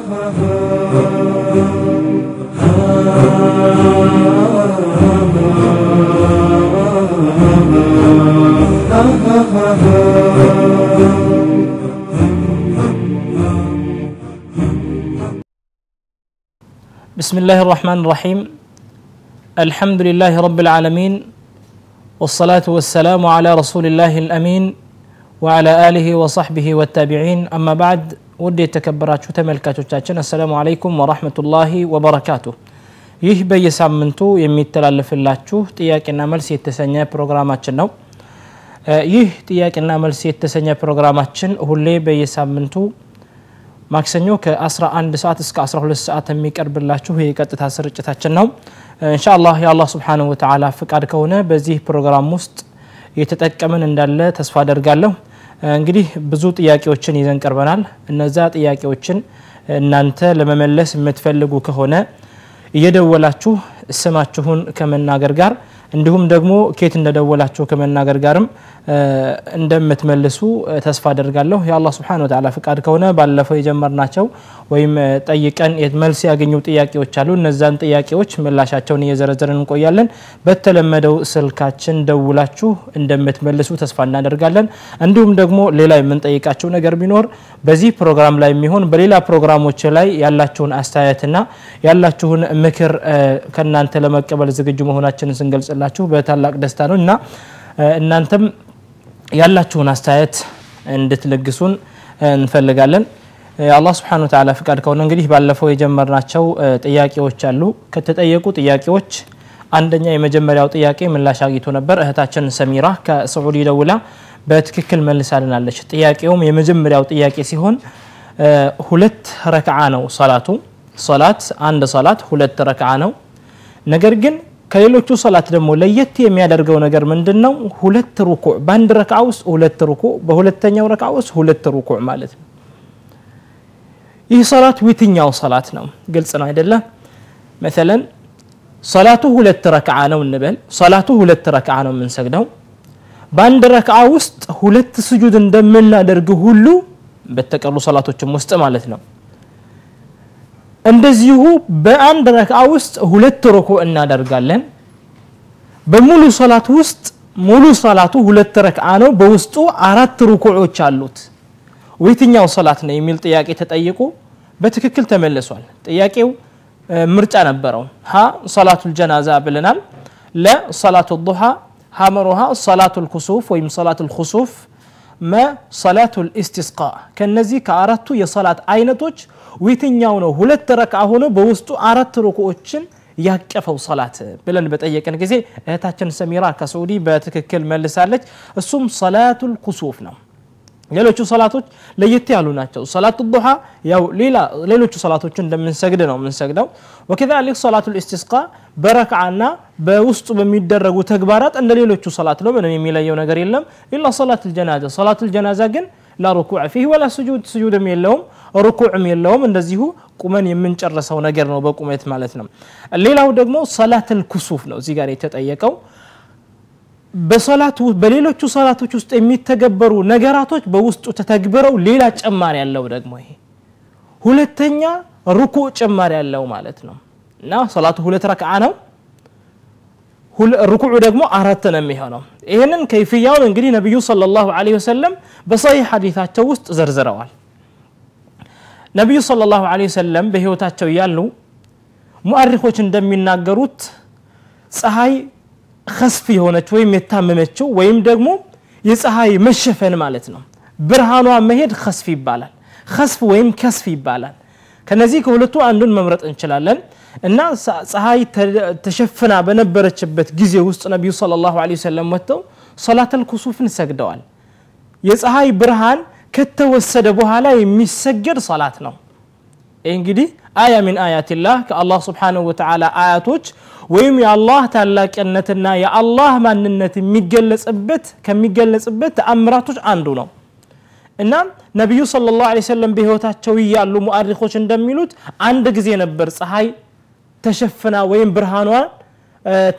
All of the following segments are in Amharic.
بسم الله الرحمن الرحيم الحمد لله رب العالمين والصلاة والسلام على رسول الله الأمين وعلى آله وصحبه والتابعين أما بعد ودي تكبراتشو تملكاتوچاچن السلام عليكم ورحمة الله وبركاته ይህ በየሳምንቱ የሚተላለፍላችሁ ጥያቄና መልስ የተሰኘ ፕሮግራማችን ነው ይህ ጥያቄና መልስ የተሰኘ ፕሮግራማችን ሁሌ በየሳምንቱ ማክሰኞ ከ11 ሰዓት እስከ 12 ሰዓት የሚቀርብላችሁ የቀጥታ ስርጭታችን ነው ኢንሻአላህ የአላህ Subhanahu Wa Ta'ala ፍቃድ ከሆነ በዚህ ፕሮግራም ውስጥ የተጠቀመን እንዳለ ተስፋ አደርጋለሁ እንግዲህ ብዙ ጥያቄዎችን ይዘን ቀርበናል እነዛ ጥያቄዎችን እናንተ ለመመለስ የምትፈልጉ ከሆነ እየደወላችሁ ስማችሁን ከመናገር ጋር እንዲሁም ደግሞ ኬት እንደደወላችሁ ከመናገር ጋርም እንደምትመልሱ ተስፋ አደርጋለሁ ያአላህ Subhanahu Wa Ta'ala ፍቃድ ከሆነ ባለፈው የጀመርናቸው ወይም ጠይቀን መልስ ያገኙ ጥያቄዎች አሉ እነዛን ጥያቄዎች ምላሻቸውን እየዘረዘርን እንቆያለን በተለመደው ስልካችን ደውላችሁ እንደምትመልሱ ተስፋ እናደርጋለን እንዲሁም ደግሞ ሌላ የምንጠይቃቸው ነገር ቢኖር በዚህ ፕሮግራም ላይ የሚሆን በሌላ ፕሮግራሞች ላይ ያላችሁን አስተያየትና ያላችሁን ምክር ከናንተ ለመቀበል ዝግጁ መሆናችንን ስንገልጽላችሁ በታላቅ ደስታ ነውና እናንተም ያላችሁን አስተያየት እንድትለግሱን እንፈልጋለን አላህ Subhanahu Wa Ta'ala ፍቃድ ከሆነ እንግዲህ ባለፈው የጀመርናቸው ጥያቄዎች አሉ ከተጠየቁ ጥያቄዎች አንደኛ የመጀመሪያው ጥያቄ ምላሽ አግኝቶ ነበር እህታችን ሰሚራ ከሳዑዲ ደውላ በትክክል መልሳልናለች ጥያቄውም የመጀመሪያው ጥያቄ ሲሆን ሁለት ረክዓ ነው ሶላት አንድ ሶላት ሁለት ረክዓ ነው ነገር ግን ከሌሎቹ ሶላት ደግሞ ለየት የሚያደርገው ነገር ምንድነው ሁለት ሩኩዕ በአንድ ረክዓ ውስጥ ሁለት ሩኩዕ በሁለተኛው ረክዓ ውስጥ ሁለት ሩኩዕ ማለት ነው ይህ ሶላት የትኛው ሶላት ነው ግልጽ ነው አይደለ مثلا ሶላቱ ሁለት ረክዓ ነው እንበል ሶላቱ ሁለት ረክዓ ነው የምንሰግደው በአንድ ረክዓ ውስጥ ሁለት ስጁድ እንደምናደርግ ሁሉ በተቀሩ ሶላቶችም ውስጥ ማለት ነው እንደዚሁ በአንድ ረክዓ ውስጥ ሁለት ሩኩዕ እናደርጋለን በሙሉ ሶላት ውስጥ ሙሉ ሶላቱ ሁለት ረክዓ ነው በውስጡ አራት ሩኩዖች አሉት ወይትኛው ሶላት ነው የሚል ጥያቄ ተጠይቁ በትክክል ተመለሷል ጥያቄው ምርጫ ነበረው ሀ ሶላቱል ጀናዛ ብለናል ለ ሶላቱል ዱሃ ሐመሩሃ ሶላቱል ኩሱፍ ወይም ሶላቱል ኹሱፍ ማ ሶላቱል ኢስቲስቃ ከነዚህ ከአራቱ የሶላት አይነቶች ወይትኛው ነው ሁለት ረክዓ ሆኖ በውስጡ አራት ሩኩዖችን ያቀፈው ሶላት ብለን በጠየቀን ጊዜ እህታችን ሰሚራ ከሳዑዲ በትክክል መልሳለች እሱም ሶላቱል ኩሱፍ ነው ሌሎቹ ሶላቶች ለየት ያሉ ናቸው ሶላቱል ዱሃ ያው ሌሎቹ ሶላቶችን እንደምንሰግድ ነው የምንሰግደው ወከዛሊክ ሶላቱል ኢስቲስቃ በረክዓና በውስጡ በሚደረጉ ተግባራት እንደ ሌሎቹ ሶላት ነው ምንም የሚለየው ነገር የለም ኢላ ሶላቱል ጀናዛ ግን لا ركوع فيه ولا سجود የለውም ركوعም የለውም እንደዚሁ ቁመን የምንጨርሰው ነገር ነው በቁመት ማለት ነው ሌላው ደግሞ ሶላቱል ኩሱፍ ነው እዚህ ጋር የተጠየቀው በሶላቱ በሌሎቹ ሶላቶች ውስጥ የሚተገበሩ ነገራቶች በውስጡ ተተግበረው ሌላ ጨማሪ ያለው ደግሞ ይሄ ሁለተኛ ሩኩዕ ጨማሪ ያለው ማለት ነው እና ሶላቱ ሁለት ረክዓ ነው ሩኩዑ ደግሞ አራት ነው የሚሆነው ይሄንን ከይፍያውን እንግዲህ ነብዩ ሰለላሁ ዐለይሂ ወሰለም በሰሂህ ሐዲታቸው ውስጥ ዘርዝረዋል ነብዩ ሰለላሁ ዐለይሂ ወሰለም በህይወታቸው ያሉ ሙአሪኾች እንደሚናገሩት ፀሐይ خسف የሆነች ወይም የታመመችው ወይም ደግሞ የፀሐይ መሸፈን ማለት ነው ብርሃኗ መሄድ خسف ይባላል خسف ወይም كسف ይባላል ከነዚህ ከሁለቱ አንዱን መምረጥ እንችላለን እና ፀሐይ ተሸፍና በነበረችበት ጊዜ ውስጥ ነብዩ ሰለላሁ ዐለይሂ ወሰለም ወጥተው ሶላቱል ኩሱፍን ሰግደዋል የፀሐይ ብርሃን ከተወሰደ በኋላ የሚሰገድ ሶላት ነው እንግዲህ አያ من آيات الله ከአላህ Subhanahu Wa Ta'ala አያቶች ወይም የአላህ ታላቅነትና የአላህ ማንነት ከሚገለጽበት ተአምራቶች አንዱ ነው እና ነብዩ ሰለላሁ ዐለይሂ ወሰለም በህይወታቸው ያሉ ሙአሪኾች እንደሚሉት አንድ ጊዜ ነበር ፀሐይ ተሸፍና ወይም ብርሃኗ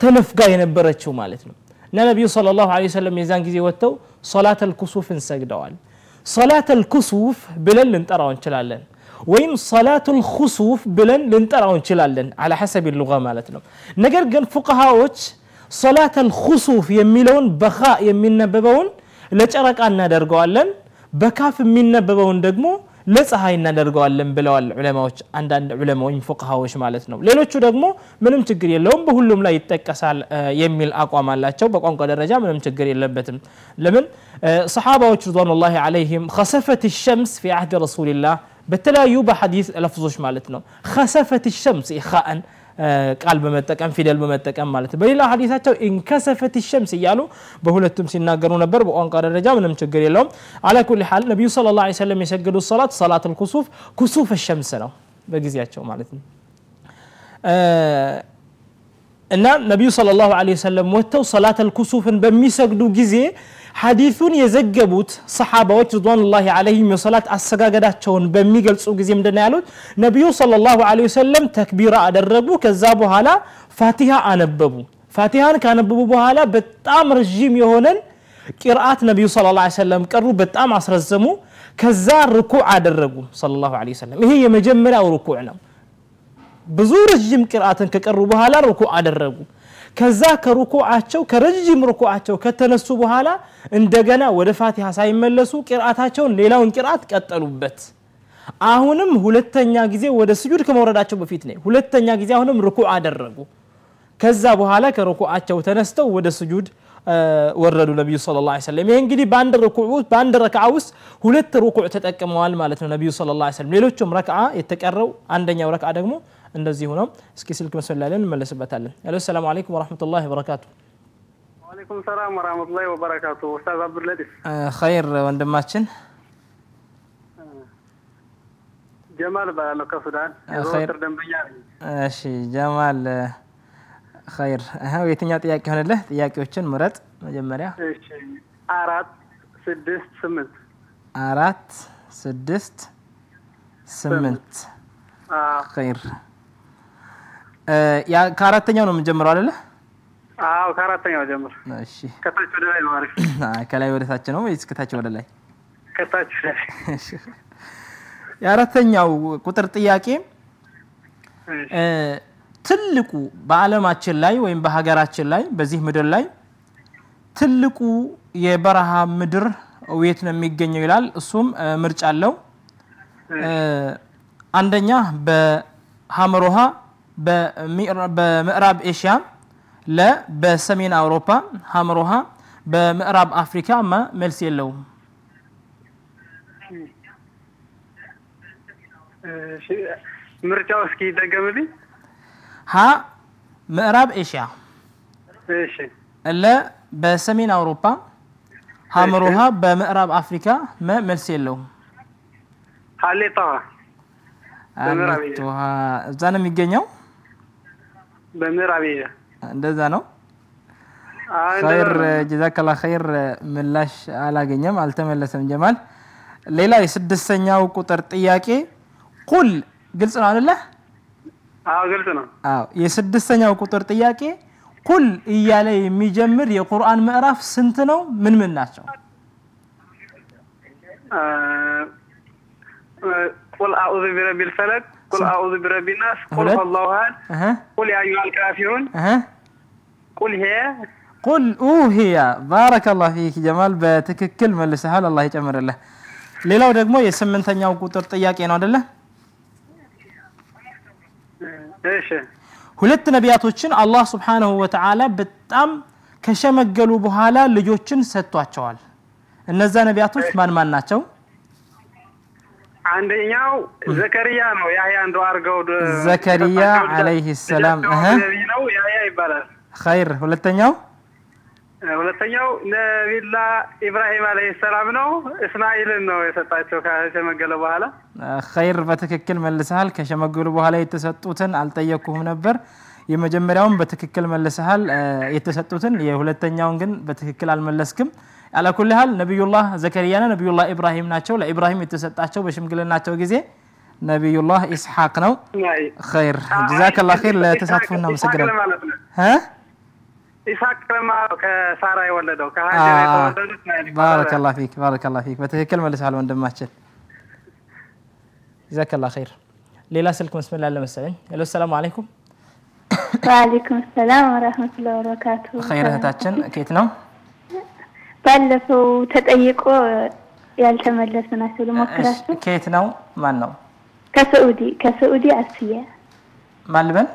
ተነፍጋ የነበረችው ማለት ነው እና ነብዩ ሰለላሁ ዐለይሂ ወሰለም የዛን ጊዜ ወጥተው ሶላቱል ኩሱፍን ሰግደዋል ሶላቱል ኩሱፍ ብለን እንጠራው እንችላለን ወይም ሰላቱል ኹሱፍ ብለን ልንጠራው እንችላለን على حسب اللغة ማለት ነው ነገር ግን ፉቃሃዎች ሰላቱል ኹሱፍ የሚለውን በኻ የሚነበበውን ለጨረቃ እናደርገዋለን በካፍ የሚነበበውን ደግሞ ለፀሐይ እናደርገዋለን ብለዋል ዑለማዎች አንዳንድ ዑለማዎች ፉቃሃዎች ማለት ነው ሌሎቹ ደግሞ ምንም ችግር የለውም በሁሉም ላይ ይተከሳል የሚል አቋም አላቸው በቋንቋ ደረጃ ምንም ችግር የለበትም ለምን ሰሃባዎች ረضوانላሂ ዐለይሂም خسفت الشمس في عهد رسول الله በተለያዩ በሐዲስ ለፍዞች ማለት ነው خسفت الشمس ኢኻአን ቃል በመጠቀም ፊደል በመጠቀም ማለት በሌላ ሐዲሳቸው انكسفت الشمس ይያሉ በሁለቱም ሲናገሩ ነበር በቋንቋ ደረጃ ምንም ችግር የለውም على كل حال ነብዩ ሰለላሁ ዐለይሂ ወሰለም የሰገዱ ሰላት الكسوف كسوف الشمس ነው በጊዜያቸው ማለት ነው እና ነብዩ ሰለላሁ ዐለይሂ ወሰለም ወተው ሰላት الكسوفን በሚሰግዱ ጊዜ ሐዲሱን የዘገቡት ሰሃባዎች ረضوانላሂ ዐለይሂም የሶላት አሰጋገዳቸውን በሚገልጹ ጊዜ እንደና ያሉት ነብዩ ሰለላሁ ዐለይሂ ወሰለም ተክቢራ አደረጉ ከዛ በኋላ ፋቲሃ አነበቡ ፋቲሃን ካነበቡ በኋላ በጣም ረጅም የሆነን ቂርአት ነብዩ ሰለላሁ ዐለይሂ ወሰለም ቀሩ በጣም አስረዘሙ ከዛ ሩኩዕ አደረጉ ሰለላሁ ዐለይሂ ወሰለም ይሄ የመጀመሪያው ሩኩዕ ነው ብዙ ረጅም ቂርአትን ከቀሩ በኋላ ሩኩዕ አደረጉ ከዛ ከሩኩዓቸው ከረጅም ሩኩዓቸው ከተነሱ በኋላ እንደገና ወደ ፋቲሃ ሳይመለሱ ቂርአታቸውን ሌላውን ቂርአት ቀጠሉበት አሁንም ሁለተኛ ጊዜ ወደ ስጁድ ከመውረዳቸው በፊት ነው ሁለተኛ ጊዜ አሁንም ሩኩዕ አደረጉ ከዛ በኋላ ከሩኩዓቸው ተነስተው ወደ ስጁድ ወረዱ ነብዩ ሰለላሁ ዐለይሂ ወሰለም ይሄ እንግዲህ በአንድ ረክዓ ውስጥ ሁለት ሩኩዕ ተጠቅመዋል ማለት ነው ነብዩ ሰለላሁ ዐለይሂ ወሰለም ሌሎችም ረክዓ የተቀረው አንደኛው ረክዓ ደግሞ እንደዚህ ሆኖ እስኪ ስልክ መስላለን እንመለስበታለን ሄሎ ሰላም አለይኩም ወራህመቱላሂ ወበረካቱ ወአለይኩም ሰላም ወራህመቱላሂ ወበረካቱ ኡስታዝ አብዱልለጢፍ ኸይር ወንድማችን ጀማል ባለው ከሱዳን የዘወትር ደንበኛ ነኝ እሺ ጀማል ኸይር የትኛው ጥያቄ ሆነልህ ጥያቄዎችን ምረጥ መጀመሪያ እሺ 4 6 8 4 6 8 ኸይር ያ ከአራተኛው ነው የምንጀምረው አይደለ አዎ ከአራተኛው ጀምር እሺ ከታች ወደ ላይ ነው አሪፍ ከላይ ወደ ታች ነው ወይስ ከታች ወደ ላይ ከታች እሺ የአራተኛው ቁጥር ጥያቄ ትልቁ በአለማችን ላይ ወይም በሀገራችን ላይ በዚህ ምድር ላይ ትልቁ የበረሃ ምድር ወየት ነው የሚገኘው ይላል እሱም ምርጫ አለው አንደኛ በሐመሮሃ በምዕራብ ኤሽያ በሰሜን አውሮፓ ሐመሮሃ በምዕራብ አፍሪካ መልስ የለውም ምርጫው እስኪ ደገምልኝ ሀ ምዕራብ ኤሽያ እሺ በሰሜን አውሮፓ ሐመሮሃ በምዕራብ አፍሪካ መልስ የለውም ሐሌታ እዛ ነው የሚገኘው በምዕራብ ኤሽያ እንደዛ ነው ኸይር ጀዛከላ ኸይር ምላሽ አላገኘም አልተመለሰም ጀማል ሌላ የስድስተኛው ቁጥር ጥያቄ ቁል ግልጽ ነው አይደለ አዎ ግልጽ ነው አዎ የስድስተኛው ቁጥር ጥያቄ ቁል እያለ የሚጀምር የቁርአን ምዕራፍ ስንት ነው ምን ናቸው قل اعوذ برب الفلق قل اعوذ برب الناس قل هو الله احد قل يا ايها الكافرون قل هي قل اوهي بارك الله فيك جمال በትክክል መልሰሃል አላህ ይጨምርልህ ሌላው ደግሞ የስምንተኛው ቁጥር ጥያቄ ነው አይደለ እሺ ሁለት ነቢያቶችን አላህ Subhanahu Wa Ta'ala በጣም ከሸመገሉ በኋላ ልጆችን ሰጥቷቸዋል እነዛ ነቢያቶች ማን ናቸው አንደኛው ዘከሪያ ነው ያህያ እንደው አርገው ዘከሪያ አለይሂ ሰላም ነው ያህያ ይባላል ኸይር ሁለተኛው ነብዩላ ኢብራሂም አለይሂ ሰላም ነው እስማኤልን ነው የሰጣቸው ከሸመገለ በኋላ ኸይር በትክክል መልሰሃል ከሸመገሉ በኋላ የተሰጡትን አልጠየቁም ነበር የመጀመሪያውን በትክክል መልሰሃል የተሰጡትን የሁለተኛውን ግን በትክክል አልመለስክም على كل حال نبي الله زكريا نبي الله ابراهيم ናቸው ለኢብራሂም የተሰጣቸው በሽምግልናቸው ጊዜ ነብዩ الله ኢስሐቅ ነው خير جزاك الله خير ለተሳትፎና መስገን ኢስሐቅ ከሳራ የወለደው ከሃጀር የተወለዱት بارك الله فيك በትክክል መልሰሃል ወንድማችን جزاك الله خير ليلى سلك بسم الله المسعين الو السلام عليكم وعليكم السلام ورحمة الله وبركاته خير እህታችን ከየት ነው ባለፈው ተጠይቆ ያልተመለሰ ናቸው ለሞክራችሁ ከየት ነው ማን ነው ከሳዑዲ አሲያ ማልበን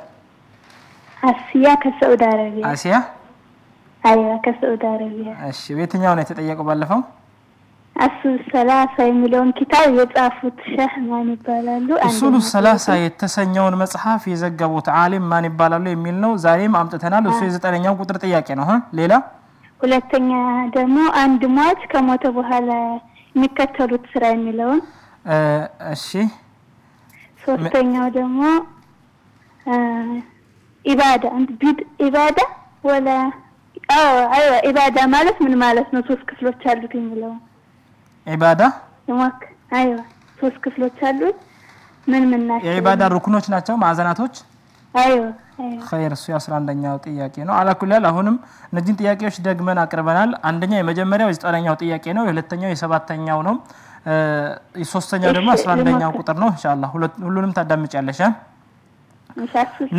አሲያ ከሳዑዲ አረቢያ አሲያ አይዋ ከሳዑዲ አረቢያ እሺ የትኛው ነው የተጠየቀው ባለፈው አሱል ሰላሳ የሚለውን ኪታብ የጻፉት ሸህ ማን ይባላሉ አሱል ሰላሳ የተሰኘውን መጽሐፍ የዘገቡት ዓሊም ማን ይባላሉ የሚል ነው ዛሬም አምጥተናል እሱ የ9ኛው ቁጥር ጥያቄ ነው ሌላ ሁለተኛ ደግሞ አንድ ሟች ከሞተ በኋላ የሚከተሉት ስራ የሚለውን እሺ ሶስተኛው ደግሞ ኢባዳ ኢባዳ ወላ አይዋ ኢባዳ ማለት ምን ማለት ነው ሶስት ክፍሎች አሉት የሚለው ኢባዳ አይዋ ሶስት ክፍሎች አሉት ምን ናቸው የኢባዳ ሩክኖች ናቸው ማዕዘናቶች አይዋ خير እሱ 11ኛው ጥያቄ ነው አላኩላል አሁንም እነዚህን ጥያቄዎች ደግመን አቅርበናል አንደኛ የመጀመሪያው 9ኛው ጥያቄ ነው የሁለተኛው የ7ኛው ነው የሶስተኛው ደግሞ 11ኛው ቁጥር ነው ኢንሻአላህ ሁሉንም ታዳምጫለሽ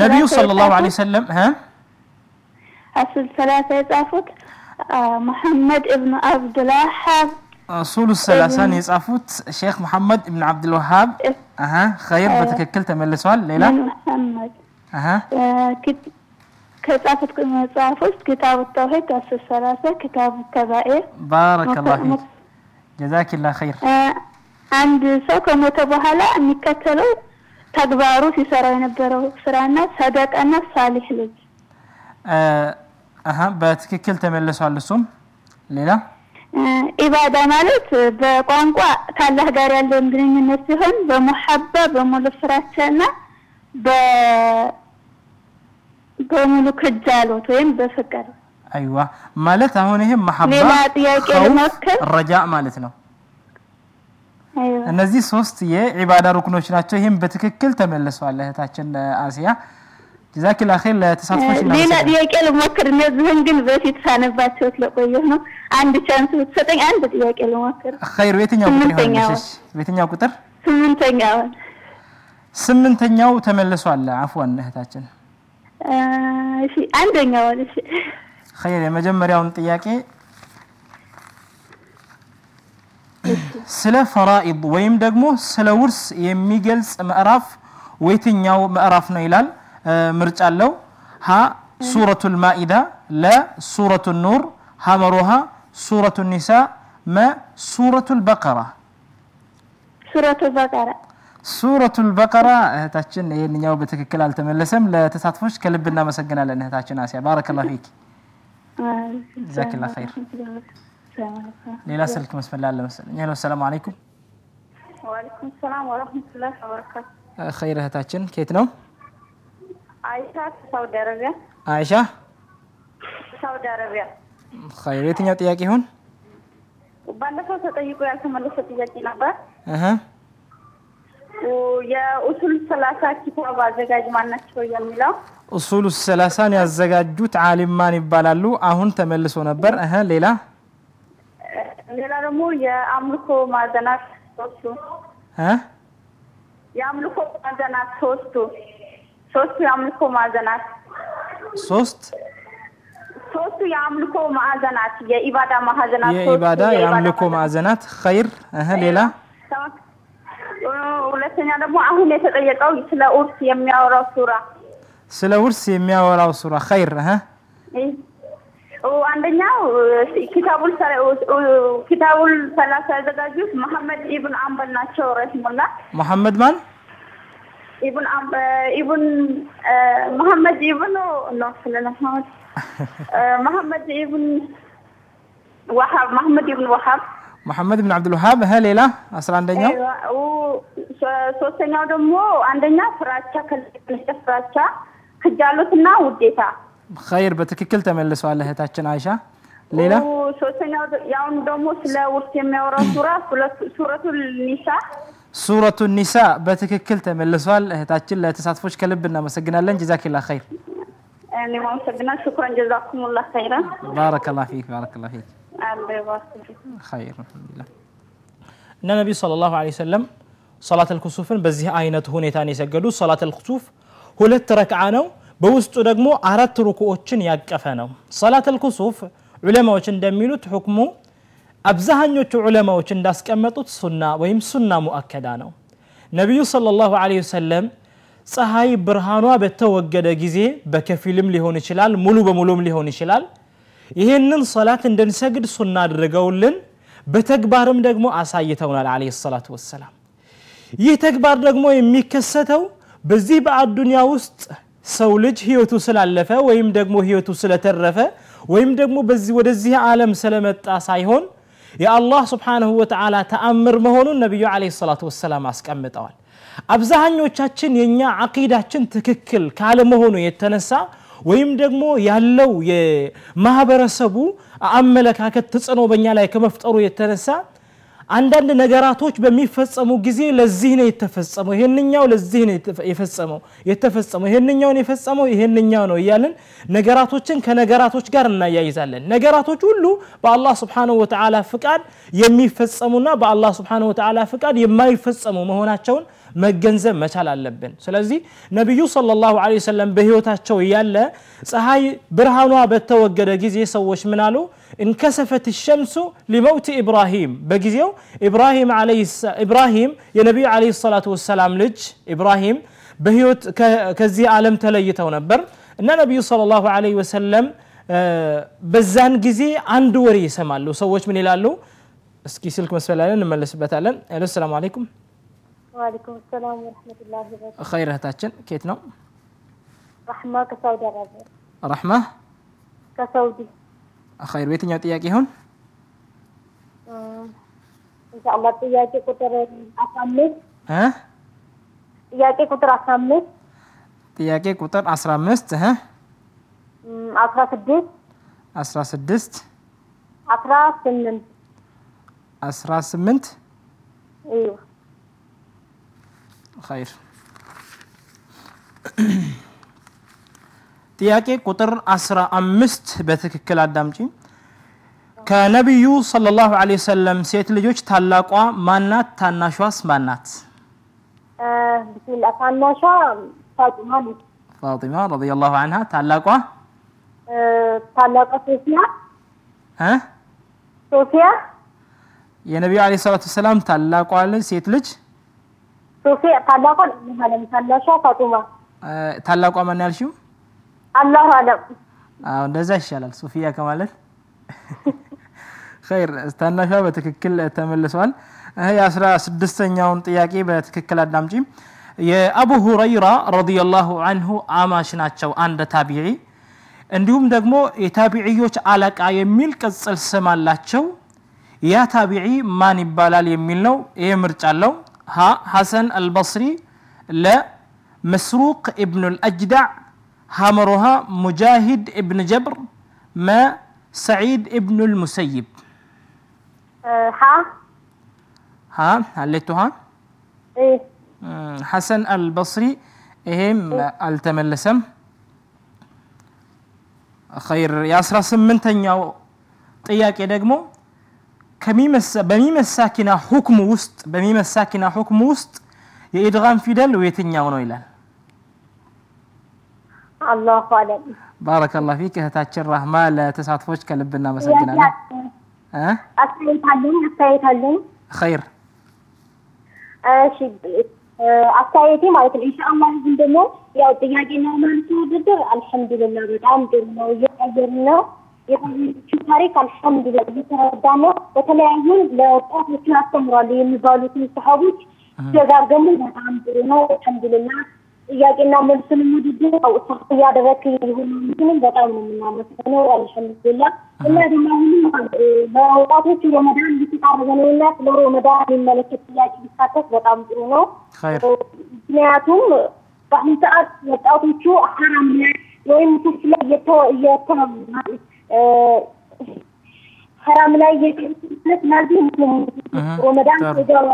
ነብዩ ሰለላሁ ዐለይሂ ወሰለም አሱል ሰላሳ የጻፉት መሐመድ ኢብኑ አብዱልዋሃብ አሱል ሰላሳን የጻፉት ሼክ መሐመድ ኢብኑ አብዱልዋሃብ خير በትክክል ተመልሷል ሌላ መሐመድ كتابت مصاحف كتاب التوحيد أسس ثلاثة كتاب الكبائر بارك الله فيك جزاك الله خير عند سوق متبهلا የሚከተለው ተግባሩ ሲሰራው የነበረው ስራና ሰደቃና ሳሊህ ልጅ በትክክል ተመልሷል እሱም ሌላ ኢባዳ ማለት በቋንቋ ካላህ ጋር ያለው ግንኙነት ሲሆን በመሐባ በሙሉ ፍራቻና በሙሉ ከጃሎት ወይም በፍቅር አይዋ ማለት አሁን ይሄ መሐባ ሌላ ጥያቄ ለማከል ረጃ ማለት ነው አይዋ እነዚህ ሶስት የኢባዳ ሩክኖች ናቸው ይሄም በትክክል ተመልሷል እህታችን አሲያ ጀዛከላህ ኸይር ለተሳትፎሽ እና ሌላ ጥያቄ ለማከል እነዚህን ግን በፊት ሳነባቸው ስለቆየሁ ነው አንድ ቻንስ ብትሰጠኝ አንድ ጥያቄ ለማከል خير የትኛው ቁጥር ይሆንልሽ የትኛው ቁጥር ስምንተኛው ተመልሷል አፍዋን እህታችን እሺ አንደኛው እሺ خير የመጀመሪያውን ጥያቄ ስለ ፈራኢድ ወይም ደግሞ ስለ ውርስ የሚገልጽ ምዕራፍ ወይትኛው ምዕራፍ ነው ይላል ምርጫ አለው ሀ ሱረቱል ማኢዳ ለ ሱረቱን ኑር ሐመሩሃ ሱረቱን ኒሳ መ ሱረቱል በቀራ ሱረቱል በቀራ እህታችን ይሄንኛው በትክክል አልተመለሰም ለተሳትፎሽ ከልብ እናመሰግናለን እህታችን አሲያ ባረከላሁ ፊክ ጀዛከላህ ኸይር ሌላ ስልክ መስመር አለ መሰለኝ ሄሎ ሰላም አለይኩም ወአለይኩም ሰላም ወራህመቱላሂ ወበረካቱ ኸይር እህታችን ከየት ነው አይሻ ሳውዲ አረቢያ አይሻ ሳውዲ አረቢያ ኸይር የትኛው ጥያቄ ይሁን ባለፈው ተጠይቆ ያልተመለሰ ጥያቄ ነበር የኡሱል ሰላሳ ኪታብ አዘጋጅ ማን ናቸው የሚለው ኡሱል ሰላሳን ያዘጋጁት ዓሊም ማን ይባላሉ አሁን ተመልሶ ነበር ሌላ ደግሞ የአምልኮ ማዕዘናት ሶስቱ የአምልኮ ማዕዘናት ሶስቱ የአምልኮ ማዕዘናት ሶስቱ የአምልኮ ማዕዘናት የኢባዳ ማዕዘናት የኢባዳ የአምልኮ ማዕዘናት خير ሌላ ሁለተኛ ደግሞ አሁን የተጠየቀው ስለ ኡርስ የሚያወራው ሱራ خير አንደኛው ኪታቡል ሰላሳ ያዘጋጁት መሐመድ ኢብኑ አንበል ናቸው ረሂሙላህ መሐመድ ማን መሐመድ ኢብኑ ነው ስለነህ መሐመድ ኢብኑ ወሃብ محمد بن عبد الوهاب ሌላ 11ኛው ሶስተኛው ደግሞ አንደኛ ፍራቻ ከልፍራቻ ከጃሎትና ውዴታ خير በትክክል ተመልሷል እህታችን አይሻ ሌላ ሶስተኛው ያው ደግሞ ስለ ውርስ የሚያወራው ሱረቱል ኒሳ በትክክል ተመልሷል እህታችን ለተሳትፎች ከልብ እናመሰግናለን ጀዛከላህ خير እኔ ማመሰግናለሁ شكرا جزاكم الله خيرا بارك الله فيك خير الحمد لله النبي صلى الله عليه وسلم ሶላተል ኩሱፍን በዚህ አይነት ሁኔታ ነው የሰገዱት ሶላተል ኩሱፍ ሁለት ረክዓ ነው በውስጡ ደግሞ አራት ሩኩዖችን ያቀፈ ነው ሶላተል ኩሱፍ ዑለማዎች እንደሚሉት ሁክሙ አብዛኞቹ ዑለማዎች እንዳስቀመጡት ሱና ወይም ሱና ሙአከዳ ነው ነብዩ ሰለላሁ ዐለይሂ ወሰለም ፀሐይ ብርሃኗ በተወገደ ጊዜ በከፊልም ሊሆን ይችላል ሙሉ በሙሉም ሊሆን ይችላል ይሄንን ሶላት እንድንሰግድ ሱና አድርገውልን በተግባርም ደግሞ አሳይተውናል አለይሂ ሰላቱ ወሰለም ይህ ተግባር ደግሞ የሚከሰተው በዚህ በአዱንያ ውስጥ ሰው ልጅ ህይወቱ ስላለፈ ወይም ደግሞ ህይወቱ ስለተረፈ ወይም ደግሞ በዚህ ወደዚህ ዓለም ስለመጣ ሳይሆን የአላህ Subhanahu Wa Ta'ala ተአምር መሆኑን ነብዩ አለይሂ ሰላቱ ወሰለም አስቀምጠዋል አብዛኞቻችን የኛ አቂዳችን ትክክል ካለ መሆኑ የተነሳ ወይም ደግሞ ያለው የማህበረሰቡ አመለካከት ተጽኖ በእኛ ላይ ከመፍጠሩ የተነሳ አንዳንድ ነገራቶች በሚፈጸሙ ጊዜ ለዚህ ነው የተፈጸመው ይሄንኛው ለዚህ ነው የተፈጸመው ይሄንኛውን የፈጸመው ይሄንኛው ነው ይያልን ነገራቶችን ከነገራቶች ጋር እናያይዛለን ነገራቶች ሁሉ በአላህ Subhanahu Wa Ta'ala ፍቃድ የሚፈጸሙና በአላህ Subhanahu Wa Ta'ala ፍቃድ የማይፈጸሙ መሆናቸውን መገንዘብ መቻል አለብን ስለዚህ ነብዩ ሰለላሁ ዐለይሂ ወሰለም በህይወታቸው ያለ ፀሐይ ብርሃኗ በተወገደ ጊዜ ሰዎች ምን አሉ እንከሰፈት الشمس لموت ابراهيم በጊዜው ኢብራሂም የነብዩ አለይሂ ሰላቱ ወሰለም ልጅ ኢብራሂም በህይወት ከዚህ ዓለም ተለይተው ነበር እና ነብዩ ሰለላሁ ዐለይሂ ወሰለም በዛን ጊዜ አንድ ወሬ ይሰማሉ ሰዎች ምን ይላሉ እስኪ ስልክ መስፈላለን እንመለስበታለን ሰላም አለይኩም وعليكم السلام ورحمة الله وبركاته خيراتችን كيت ነው رحمة كسعودي عربية رحمة كسعودي خير በየትኛው ጥያቄ ይሁን إن شاء الله ጥያቄ ቁጥር 15 ጥያቄ ቁጥር 15 ጥያቄ ቁጥር 15 16 18 ايوه خير ጥያቄ ቁጥር 15 በትክክል አዳምጪ ከነብዩ ሰለላሁ ዐለይሂ ወሰለም ሴት ልጆች ታላቋ ማናት ታናሿስ ማናት ቢስሚላህ ታናሿ ፋጢማ ረዲየላሁ ዐንሃ ታላቋ ሶፊያ የነብዩ ዐለይሂ ሰላቱ ወሰለም ታላቋ ሴት ልጅ ሶፊያ ታላቋ ማለት ታናሿ ፋጢማ ታላቋ ማን ያልሽው አላሁ አለም እንደዛ ይሻላል ሶፊያ ከማለት خير ታናሿ በትክክል ተመልሷል የ16ኛውን ጥያቄ በትክክል አዳምጪ የአቡ ሁረይራ ረዲየላሁ ዐንሁ አማሽ ናቸው አንድ ታቢዒ እንዲሁም ደግሞ የታቢዒዎች አለቃ የሚል ቅጽል ስም አላቸው ያ ታቢዒ ማን ይባላል የሚል ነው ይሄ ምርጫ አለው ها حسن البصري لا مسروق ابن الأجدع همرها مجاهد ابن جبر ما سعيد ابن المسيب ها عليتها ايه حسن البصري اهم التملسم خير يا 18ኛው ጥያቄ ደግሞ በሚመሳኪና ሁክም ውስጥ የኢድጋም ፊደል የትኛው ነው ይላል አላሁ አለም ባረከላሁ ፊክ እህታችን ረህማ ለተሳትፎች ከልብና መሰግናለን አስተያየታለሁ خير እሺ አስተያየቴ ማለት ነው ኢንሻአላህ እንደሞ ያው ጥያቄና መልሱ ውድድር አልহামዱሊላህ በጣም ጥሩ ነው እየቀየርን ነው የዚህ ታሪክ አልহামዱሊላህ እየተረዳነው በተለያዩ ለወጣቶች አስተምራሉ የሚባሉት ሰሃቦች ደጋግሞ በጣም ጥሩ ነው አልহামዱሊላህ ጥያቄና መልሱን ውድድር አው ሰፍ ያደረክ ይሁን በጣም ነው የምናመሰግነው አልহামዱሊላህ እና ደግሞ ለወጣቶች ረመዳን ሊተቃረበ ነውና ለረመዳን የሚመለከት ጥያቄ ቢሳተፍ በጣም ጥሩ ነው خير ምክንያቱም በአሁኑ ሰዓት ወጣቶቹ ሐራም ላይ ወይም ትስለ ሐራም ላይ የከፈት ማለት ነው ረመዳን ተጀመረ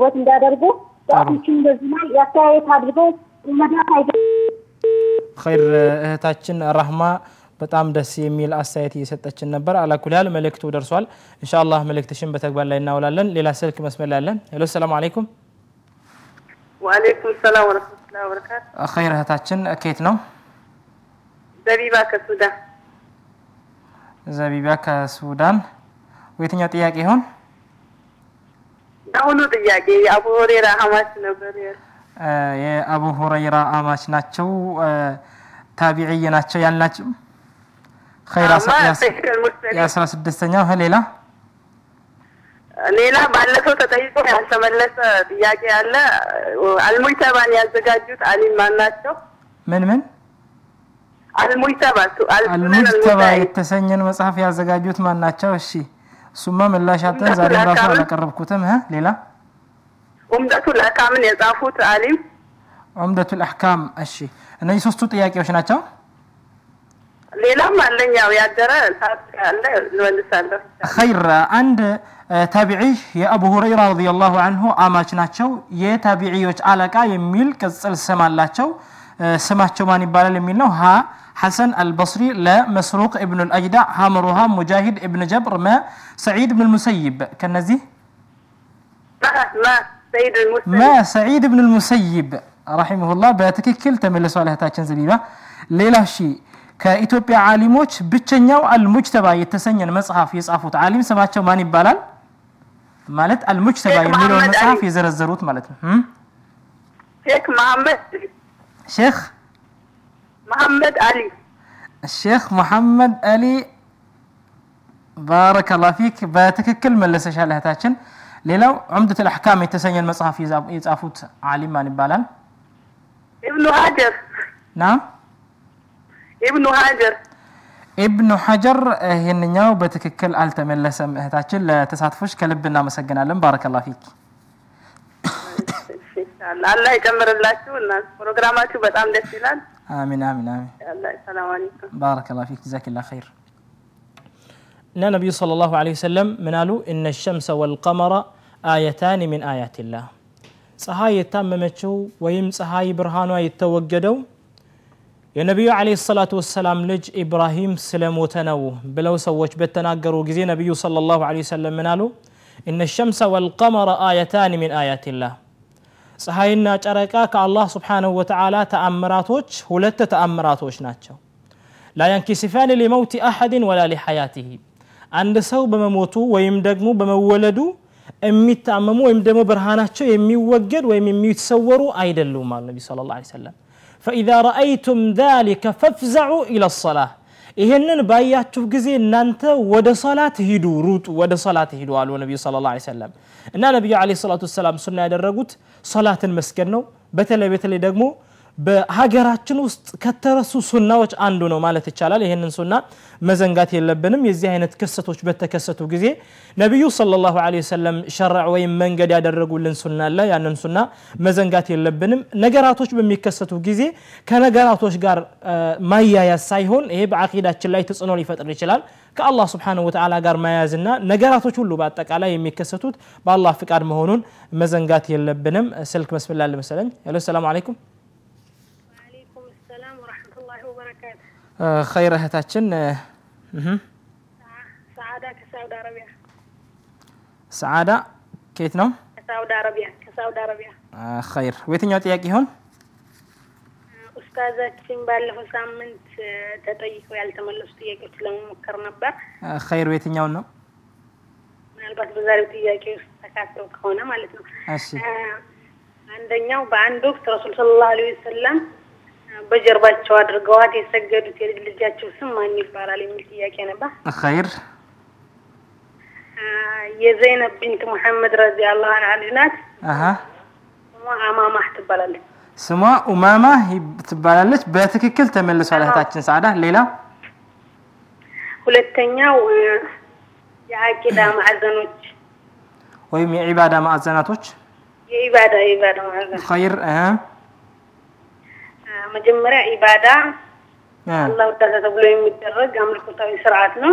ወጥ እንዳደርጉ ወጣቶችን በዚህ ላይ ያስተያየት አድርገው ረመዳን خير እህታችን ረህማ በጣም ደስ የሚል አስተያየት እየሰጠችን ነበር አላኩላል መልእክቱ ደርሷል ኢንሻአላህ መልእክትሽን በተግባር ላይ እናውላለን ሌላ ስልክ መስመር ላይ አለን ሄሎ ሰላም አለይኩም ወአለይኩም ሰላም ወራህመቱላሂ ወበረካቱ ኸይር እህታችን ከየት ነው ዘቢባ ከሱዳን ዘቢባ ከሱዳን ወይተኛው ጥያቄ ይሆን ዳውኑ ጥያቄ አቡ ሁረይራ አማች ነበር የአቡ ሁረይራ አማች ናቸው ታቢዒ ናቸው ያልናችሁ خير يا 16ኛው ሌላ ባለፈው ተጠይቆ ያልተመለሰ ጥያቄ አለ አልሙይተባን ያዘጋጁት አሊም ማናቸው ምን አልሙይተባ የተሰኘን መጽሐፍ ያዘጋጁት ማናቸው እሺ ሱማ ምላሻተን ዛሬ ራሱ አላቀረብኩትም ሌላ ኡምደቱል አህካምን የጻፉት አሊም ኡምደቱል አህካም እሺ እነዚህ ሶስቱ ጥያቄዎች ናቸው ሌላም አለኛው ያደረ ታጥቃለ ለወልሳለሁ خير عند ታቢዒ የአቡ ሁረይራ ረዲየላሁ ዐንሁ አማች ናቸው የታቢዒዎች አለቃ የሚል ቅጽል ስም አላቸው ስማቸው ማን ይባላል የሚል ነው ሀ حسن البصري لا مسروق ابن الأجدع هامروها مجاهد ابن جبر ما سعيد بن المسيب كنزي ما سعيد بن المسيب رحمه الله بتككل تملسوا على هتاچن زبيبا ሌላ شيء ከኢትዮጵያ ዓሊሞች ብቸኛው አልሙጅተባ የተሰኘን መጽሐፍ የጻፉት ዓሊም ስማቸው ማን ይባላል ማለት አልሙጅተባ የሚለው መጽሐፍ የዘረዘሩት ማለት ነው ሼክ መሐመድ አሊ بارك الله فيك በትክክል መለሰሻል እህታችን ሌላው ዑምደቱል አህካም የተሰኘን መጽሐፍ የጻፉት ዓሊም ማን ይባላል ኢብኑ ሀጀር ናም ابن حجر ይሄንኛው በትክክል አልተመለሰም እህታችን ለተሳትፎሽ ከልብና መሰግናለን ባረከላሁ ፊክ አላህ ይጨምርላችሁ እና ፕሮግራማችሁ በጣም ደስ ይላል አሚን አሚን አሚን አላህ ሰላም አለይኩም ባረከላሁ ፊክ ጀዛከላሁ ኸይር ነብዩ ሰለላሁ ዐለይሂ ወሰለም ምናሉ ان الشمس والقمر آيتان من آيات الله ፀሐይ የታመመችው ወይም ፀሐይ ብርሃኗ የተወገደው የነብዩ አለይሂ ሰላቱ ወሰለም ልጅ ኢብራሂም ስለሞተ ነው ብለው ሰዎች በተናገሩ ጊዜ ነብዩ ሰለላሁ ዐለይሂ ወሰለም ምናሉ ان الشمس والقمر آيتان من آيات الله ፀሐይና ጨረቃ ከአላህ Subhanahu Wa Ta'ala ተአምራቶች ሁለት ተአምራቶች ናቸው لا ينكسفان لموت احد ولا لحياته አንድ ሰው በመሞቱ ወይም ደግሞ በመወለዱ የሚታመሙ ወይም ደግሞ ብርሃናቸው የሚወገድ ወይም የሚሰወሩ አይደሉም ማለት ነብዩ ሰለላሁ ዐለይሂ ወሰለም فإذا رأيتم ذلك فافزعوا إلى الصلاة ይሄንን ባያችሁ ጊዜ እናንተ ወደ ሶላት ሂዱ ሩጡ ወደ ሶላት ሂዱ አሉ ነብዩ ሰለላሁ ዐለይሂ ወሰለም እና ነብዩ ዐለይሂ ሰላቱ ወሰለም ሱና ያደረጉት ሶላትን መስገድ ነው በተለይ ደግሞ በሀገራችን ውስጥ ከተረሱ ሱናዎች አንዱ ነው ማለት ይቻላል ይሄንን ሱና መዘንጋት የለብንም የዚህ አይነት ክስተቶች በተከሰቱ ጊዜ ነብዩ ሰለላሁ ዐለይሂ ወሰለም ሸርዕ ወይም መንገድ ያደረጉልን ሱና አለ ያንን ሱና መዘንጋት የለብንም ነገራቶች በሚከሰቱ ጊዜ ከነገራቶች ጋር ማያያዝ ሳይሆን ይሄ በአቂዳችን ላይ ተጽዕኖ ሊፈጥር ይችላል ከአላህ Subhanahu Wa Ta'ala ጋር ማያያዝና ነገራቶች ሁሉ በአጠቃላይ የሚከሰቱት በአላህ ፍቃድ መሆኑን መዘንጋት የለብንም ስልክ መስመር ላይ መሰለኝ ሄሎ ሰላም አለይኩም خير እህታችን سعادة كسعود عربية سعادة كيف ነው كسعود عربية خير ወይተኛው ጥያቄ ይሆን ኡስታዛችን ባለፈው ሳምንት ተጠይቀው ያልተመለሱ ጥያቄዎች ለመሞከር ነበር خير ወይተኛው ነው ምናልባት በዛሬው ጥያቄ ውስጥ ተካተው ከሆነ ማለት ነው እሺ አንደኛው በአንድ ወቅት ረሱል ሰለላሁ ዐለይሂ ወሰለም በጀርባቸው አድርገዋት የሰገዱት የልጃቸው ስም ማን ይባላል የሚል ጥያቄ ነበር خير የዘይነብ ቢንት መሐመድ ረዲየላሁ ዐንሃ ናት ኡማማ ትባላለች ስሟ ኡማማ ትባላለች በትክክል ተመልሷል እህታችን ሰዓዳ ሌላ ሁለተኛው የአቂዳ ማዕዘኖች ወይም የኢባዳ ማዕዘናቶች የኢባዳ ማዕዘን خير መጀመሪያ ኢባዳ አላህ ተብሎ የሚደረግ አምልኮታዊ ስርዓት ነው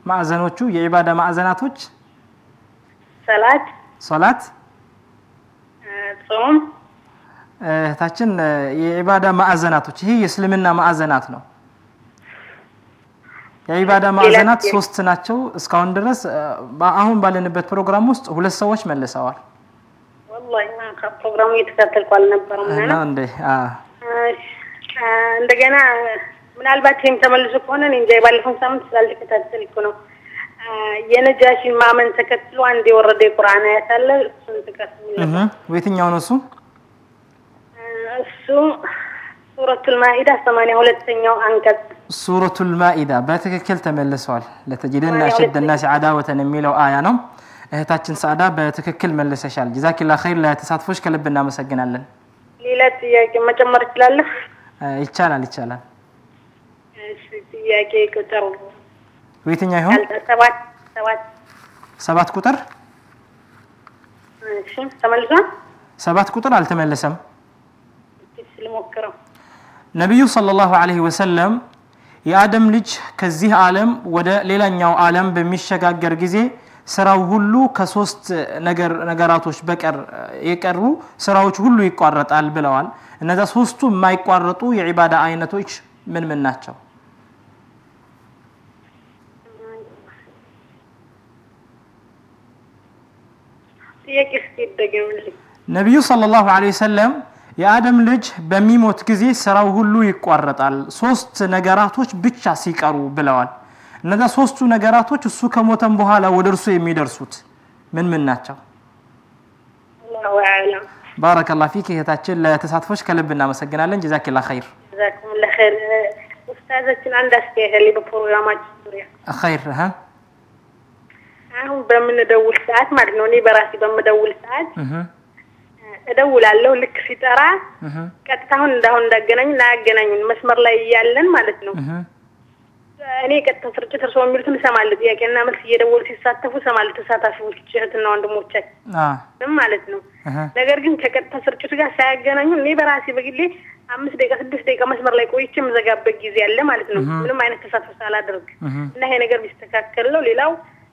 ማዕዘኖቹ የኢባዳ ማዕዘናቶች ሰላት ጾም ታችን የኢባዳ ማዕዘናቶች ይሄ የእስልምና ማዕዘናት ነው የኢባዳ ማዕዘናት 3 ናቸው እስካሁን ድረስ አሁን ባለንበት ፕሮግራም ውስጥ 2 ሰዎች መልሰዋል والله ما ፕሮግራሙ እየተከታተልኩ አልነበረም እና እንዴ እንደገና ምናልባት ይሄም ተመልሶ ከሆነ እንጂ ባለፈው ሳምንት ስላልተከታተልኩ ነው የነጃሺ ማመን ተከትሎ አንድ የወረደ ቁርአን አያት አለ እሱን ተከታተሉ ወይትኛው ነው እሱ ሱረቱል ማኢዳ 82ኛው አንቀጽ ሱረቱል ማኢዳ በትክክል ተመልሷል ለተጅደና شد الناس عداوة የሚለው አያ ነው እህታችን ሰዓዳ በትክክል መልሰሻል ጀዛኪላ ኸይር ለተሳትፎሽ ከልብ እናመሰግናለን ሌላ ጥያቄ መጨመር ይችላል ይቻላል እሺ ጥያቄ ቁጥር ወይትኛው ይሆን 7 ቁጥር እሺ ተመልሷል 7 ቁጥር አልተመለሰም ስለሞከረው ነብዩ ሰለላሁ ዐለይሂ ወሰለም የአደም ልጅ ከዚህ ዓለም ወደ ሌላኛው ዓለም በሚሸጋገር ጊዜ ስራው ሁሉ ከ3 ነገራቶች በቀር የቀሩ ስራዎች ሁሉ ይቋረጣል ብለዋል እነዛ 3ቱ የማይቋረጡ የዒባዳ አይነቶች ምን ናቸው ጥያቄስ ይደገምልኝ ነብዩ ሰለላሁ ዐለይሂ ወሰለም የአደም ልጅ በሚሞት ጊዜ ስራው ሁሉ ይቋረጣል 3 ነገራቶች ብቻ ሲቀሩ ብለዋል እነዛ 3ቱ ነገራቶች እሱ ከሞተም በኋላ ወደ እርሱ የሚደርሱት ምን ናቸው አላሁ አዕለም ባረከላሁ ፊክ እህታችን ለተሳትፎሽ ከልብ እናመሰግናለን ጀዛኪላህ ኸይር ጀዛኩሙላህ ኸይር ኡስታዛችን አንድ አስተያየት በፕሮግራማችን ዙሪያ ኸይር አሁን በምንደውል ሰዓት ማለት ነው እኔ በራሴ በምደውል ሰዓት እደውላለሁ ልክ ሲጠራ ቀጥታውን እንዳገናኝ ላያገናኙን መስመር ላይ ያለን ማለት ነው እኔ ቀጥታ ስርጭት እርሶ የሚሉትን ሰማለሁ ጥያቄና መልስ እየደወሉ ሲሳተፉ ሰማለሁ ተሳታፊዎች እህትና ወንድሞቻችን ማለት ነው ነገር ግን ከቀጥታ ስርጭቱ ጋር ሳያገናኙ እኔ በራሴ በግሌ 5 ደቂቃ 6 ደቂቃ መስመር ላይ ቆይቼ መዘጋበት ጊዜ አለ ማለት ነው ምንም አይነት ተሳትፎ ሳላደርግ እና ይሄ ነገር ቢስተካከል ነው ሌላው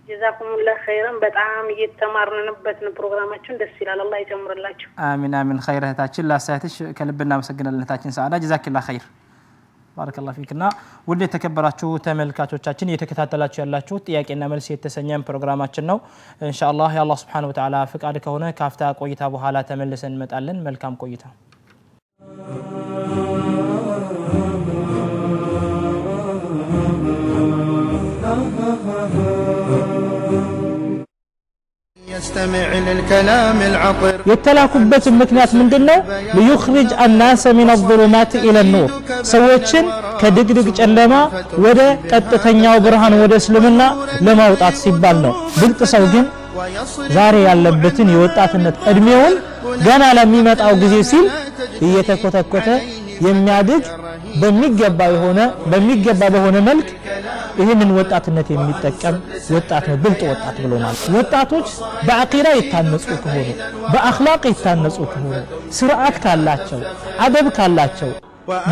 ጀዛኩሙላህ ኸይራን በጣም እየተማርንበት ነው ፕሮግራማችን ደስ ይላል አላህ ይጨምርላችሁ አሚን ኸይር እህታችን ላሳያትሽ ከልብና መሰግናለን እህታችን ሰዓዳ ጀዛኪላህ ኸይር ባረከላሁ ፊክና ወደ ተከበራችሁ ተመልካቾቻችን እየተከታተላችሁ ያላችሁ ጥያቄና መልስ የተሰኘን ፕሮግራማችን ነው ኢንሻአላህ የአላህ Subhanahu Wa Ta'ala ፍቃድ ከሆነ ካፍታ ቆይታ በኋላ ተመልሰን እንመጣለን መልካም ቆይታ يستمع للكلام العطر የተላኩበት ምክንያት ምንድነው ليخرج الناس من الظلمات الى النور ሰዎችን ከድግድግ ጨለማ ወደ ቀጥተኛው ብርሃን ወደ እስልምና ለማውጣት ሲባል ነው ብልጥ ሰው ግን ዛሬ ያለበትን የወጣትነት እድሜውን ገና ለሚመጣው ጊዜ ሲል እየተኮተኮተ የሚያድግ በሚገባ በሆነ መልክ ይሄንን ወጣትነት የሚጠቀም ወጣት ነው ብልጥ ወጣት ብሎናል ወጣቶች በአቂዳ ይታነጹ ከሆነ በአኽላቅ ይታነጹ ከሆነ ስርዓት ካላቸው አደብ ካላቸው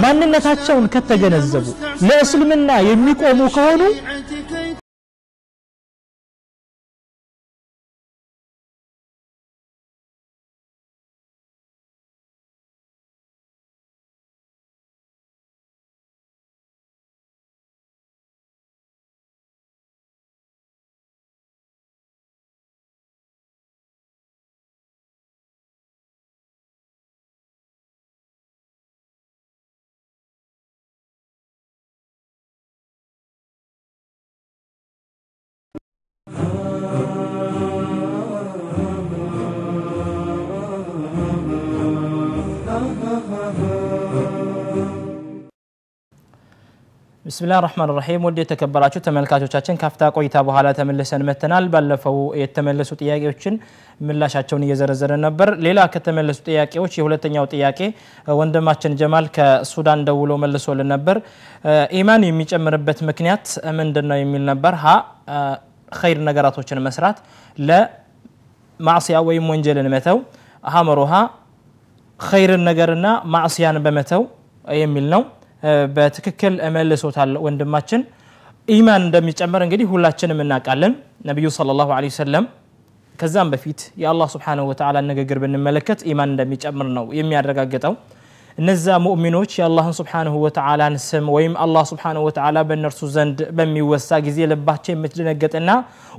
ማንነታቸውን ከተገነዘቡ ለእስልምና የሚቆሙ ከሆኑ بسم الله الرحمن الرحيم ودي ተከበራችሁ ተመልካቾቻችን ካፍታ ቆይታ በኋላ ተመልሰን መተናል ባለፈው የተመለሱ ጥያቄዎችን ምላሻቸውን እየዘረዘረን ነበር ሌላ ከተመለሱ ጥያቄዎች የሁለተኛው ጥያቄ ወንድማችን ጀማል ከሱዳን ደውሎ መልሶልን ነበር ኢማን የሚጨምርበት ምክንያት ምንድነው የሚል ነበር ኸይር ነገራቶችን መስራት ለማዕሲያ ወይም ወንጀልን መተው ሀመሩሃ ኸይር ነገርና ማዕሲያን በመተው የሚል ነው በትክክል መልሶታል ወንድማችን ኢማን እንደሚጨመር እንግዲህ ሁላችንም እናውቃለን ነብዩ ሰለላሁ ዐለይሂ ወሰለም ከዛም በፊት የአላህ Subhanahu Wa Ta'ala ንግግር ብንመለከት ኢማን እንደሚጨምር ነው የሚያረጋግጠው እነዛ ሙእሚኖች የአላህን Subhanahu Wa Ta'alaን ስም ወይም አላህ Subhanahu Wa Ta'ala በእነርሱ ዘንድ በሚወሳ ጊዜ ልባቸው የምትደነገጥና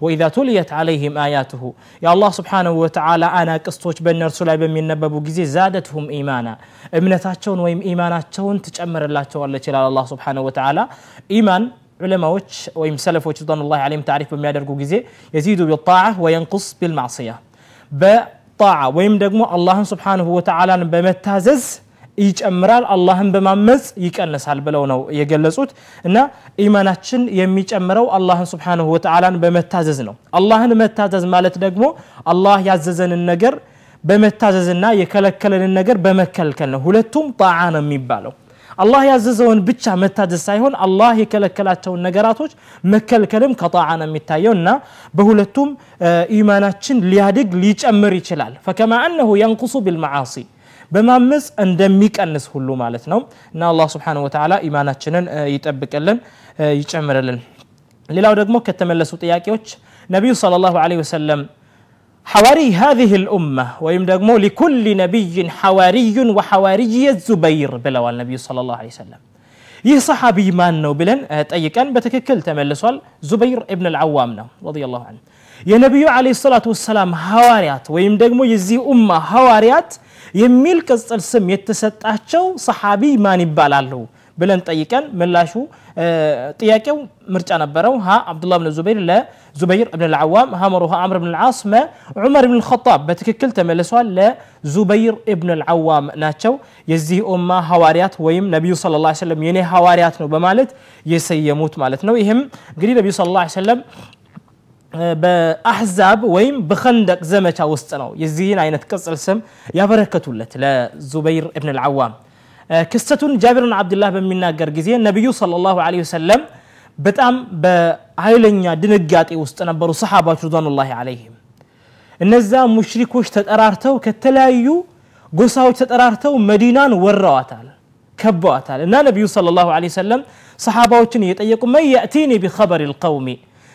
ወኢዛ ቱልየት ዐለይሂም አያቱሁ የአላህ Subhanahu Wa Ta'ala አናቅስቶች በእነርሱ ላይ በሚነበቡ ጊዜ ዛደትሁም ኢማና እምነታቸውን ወይም ኢማናቸውን ትጨምርላቸዋለች ይላል አላህ Subhanahu Wa Ta'ala ኢማን ዑለማዎች ወይም ሰለፎች ረضዋኑላሂ ዐለይሂም ታሪፍ በሚያደርጉ ጊዜ يزيد بالطاعة وينقص بالمعصية በጣዓ ወይም ደግሞ አላህን Subhanahu Wa Ta'ala በመታዘዝ ይጨምራል አላህን በማመጽ ይቀንሳል ብለው ነው የገለጹት እና ኢማናችን የሚጨምረው አላህን Subhanahu Wa Ta'ala በመታዘዝ ነው አላህን መታዘዝ ማለት ደግሞ አላህ ያዘዘንን ነገር በመታዘዝና የከለከለንን ነገር በመከልከል ነው ሁለቱም ጣዓ ነው የሚባለው አላህ ያዘዘውን ብቻ መታዘዝ ሳይሆን አላህ የከለከላቸውን ነገራቶች መከልከልም ከጣዓ ነው የሚታየውና በሁለቱም ኢማናችን ሊያድግ ሊጨምር ይችላል فكما انه ينقص بالمعاصي በማመጽ እንደሚቀንስ ሁሉ ማለት ነው እና አላህ Subhanahu Wa Ta'ala ኢማናችንን ይጠብቅልን ይጨምርልን ሌላው ደግሞ ከተመለሱ ጥያቄዎች ነብዩ ሰለላሁ ዐለይሂ ወሰለም حواري هذه الامه ويم ደግሞ لكل نبي حواري وحواري الزبير ብለዋል ነብዩ ሰለላሁ ዐለይሂ ወሰለም ይህ ሰሃቢ ማን ነው ብለን ጠይቀን በትክክል ተመልሷል ዙበይር ኢብኑ አልዓዋም ነው ረዲየላሁ ዐንሁ የነብዩ ዐለይሂ ሰላቱ ወሰለም ሐዋሪያት ወይም ደግሞ የዚህ ኡማ ሐዋሪያት የሚል ቅጽል ስም የተሰጣቸው ሰሃቢ ማን ይባላሉ ብለን ጠይቀን ምላሹ ጥያቄው ምርጫ ነበረው ها عبد الله بن الزبير لزبير ابن العوام ها عمرو بن العاص ما عمر بن الخطاب በትክክል ተመልሷል ለዙበይር ኢብኑ አልዓዋም ናቸው የዚህ ኡማ ሐዋሪያት ወይም ነብዩ ሰለላሁ ዐለይሂ ወሰለም የኔ ሐዋሪያት ነው በማለት የሰየሙት ማለት ነው ይሄም እንግዲህ ነብዩ ሰለላሁ ዐለይሂ ወሰለም በአህዛብ ወይም በኸንደቅ ዘመቻ ውስጥ ነው የዚህን አይነት ቅጽል ስም ያበረከቱለት ለዙበይር ኢብኑ አልዓዋም ክስተቱን ጃቢር ኢብኑ አብዱላህ በሚናገር ጊዜ ነብዩ ሰለላሁ ዐለይሂ ወሰለም በጣም በኃይለኛ ድንጋጤ ውስጥ ነበሩ ሰሃባዎች ረضዋኑላሂ ዐለይሂም እነዛ ሙሽሪኮች ተጠራርተው ከተለያዩ ጎሳዎች ተጠራርተው መዲናን ወረዋታል ከበዋታል እና ነብዩ ሰለላሁ ዐለይሂ ወሰለም ሰሃባዎችን እየጠየቁ ማያቲኒ بخبر القوم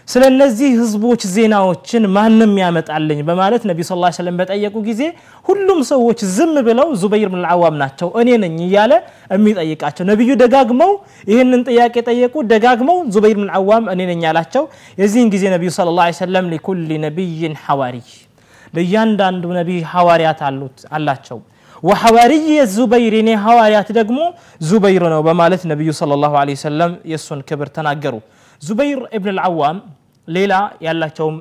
ስለነዚህ ህዝቦች ዜናዎችን ማንንም ያመጣልኝ በማለት ነብዩ ሰለላሁ ዐለይሂ ወሰለም በጠየቁ ጊዜ ሁሉም ሰዎች ዝም ብለው ዙበይር ኢብኑ አልዓዋም ናቸው እኔ ነኝ ይያለ የሚጠይቃቸው ነብዩ ደጋግመው ይሄንን ጥያቄ ጠየቁ ደጋግመው ዙበይር ኢብኑ አልዓዋም እኔ ነኝ ያላቸው የዚህን ጊዜ ነብዩ ሰለላሁ ዐለይሂ ወሰለም لكل نبي حواري ለያንዳንዱ ነብይ ሐዋሪያት አላቸው وحواري الزبير ني ሐዋሪያት ደግሞ ዙበይር ነው በማለት ነብዩ ሰለላሁ ዐለይሂ ወሰለም የሱን ክብር ተናገሩ زبير ابن العوام ليلى يالاچوم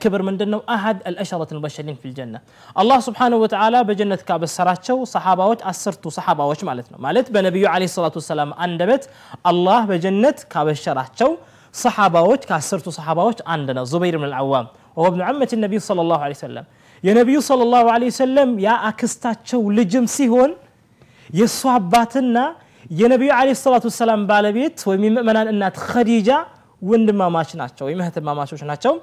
كبر ምንድነው احد الاشرة المبشرين في الجنه الله سبحانه وتعالى بجنة ካበሰራቸው ሰሃባዎች 10ቱ ሰሃባዎች ማለት ነው ማለት በነብዩ አለይሂ ሰላቱ ወሰለም አንደበት الله በጀነት ካበሰራቸው ሰሃባዎች ከ10ቱ ሰሃባዎች አንድ ነው زبير ابن العوام وهو ابن عمة النبي صلى الله عليه وسلم የነብዩ ሰለላሁ ዐለይሂ ወሰለም ያ አክስታቸው ልጅም ሲሆን የሱ አባትና የነብዩ አለይሂ ሰላቱ ወሰለም ባለቤት ወይ ሙእመናን እናት ኸዲጃ ወንድማማች ናቸው ወይ እህትማማቾች ናቸው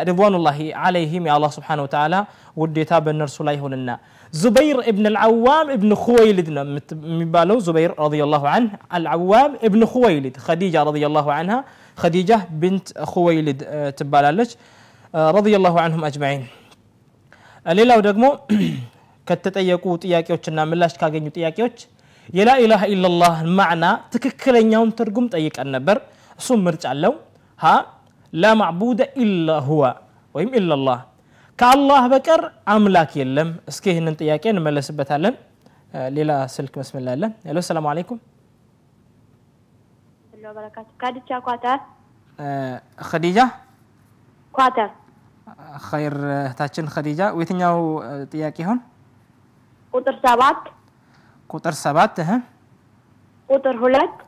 ረضዋኑላሂ ዐለይሂም ያ አላህ Subhanahu Wa Ta'ala ውዴታ በእነርሱ ላይ ሆነና ዙበይር ኢብኑ አልዓዋም ኢብኑ ኹወይሊድ ነው የሚባለው ዙበይር ረዲየላሁ ዐንሁ አልዓዋም ኢብኑ ኹወይሊድ ኸዲጃ ረዲየላሁ ዐንሃ ኸዲጃ ቢንት ኹወይሊድ ትባላለች ረዲየላሁ ዐንሁም አጅማዒን ሌላው ደግሞ ከተጠየቁ ጥያቄዎችና ምላሽ ካገኙ ጥያቄዎች የላ ኢላሃ ኢላላህ ማዕና ትክክለኛውን ትርጉም ጠይቀን ነበር እሱም ምርጫ አለው ها لا معبود الا هو ወይም ኢላላህ ከአላህ በቀር አምላክ የለም እስኪ ይሄንን ጥያቄ እንመለስበታለን ሌላ ስልክ መስመር ላይ አለ ሄሎ ሰላም አለይኩም ሄሎ በረካቱ ካዲቻ ኳታር ኸዲጃ ኳታር خير እህታችን ኸዲጃ ወይተኛው ጥያቄ ይሆን ቁጥር 7 ቁጥር 7 ቁጥር 2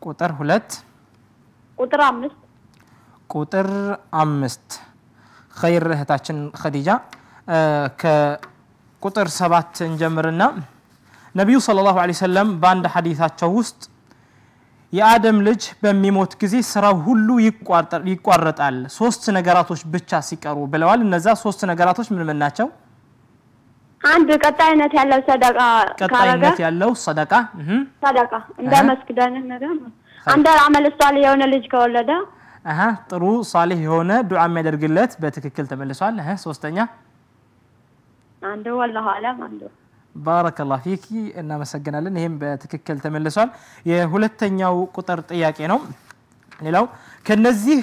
ቁጥር 2 ቁጥር 5 ቁጥር 5 خير እህታችን ኸዲጃ ከቁጥር 7 እንጀምርና ነብዩ ሰለላሁ ዐለይሂ ወሰለም በአንድ ሐዲሳቸው ውስጥ የአደም ልጅ በሚሞት ጊዜ ስራው ሁሉ ይቋረጣል ሶስት ነገራቶች ብቻ ሲቀሩ ብለዋል እነዛ ሶስት ነገራቶች ምን ናቸው አንድ ቀጣይነት ያለው ሰደቃ ቀጣይነት ያለው ሰደቃ ሰደቃ እንደ መስጊዳን ነገር አንድ አመል ሷል የሆነ ልጅ ከወለደ ጥሩ ሷሊህ የሆነ ዱዓ የሚያደርግለት በትክክል ተመልሷል ሶስተኛ አንዱ والله አለም አንዱ بارك الله فيك እናመሰግናለን ይሄም በትክክል ተመልሷል የሁለተኛው ቁጥር ጥያቄ ነው ሌላው ከነዚህ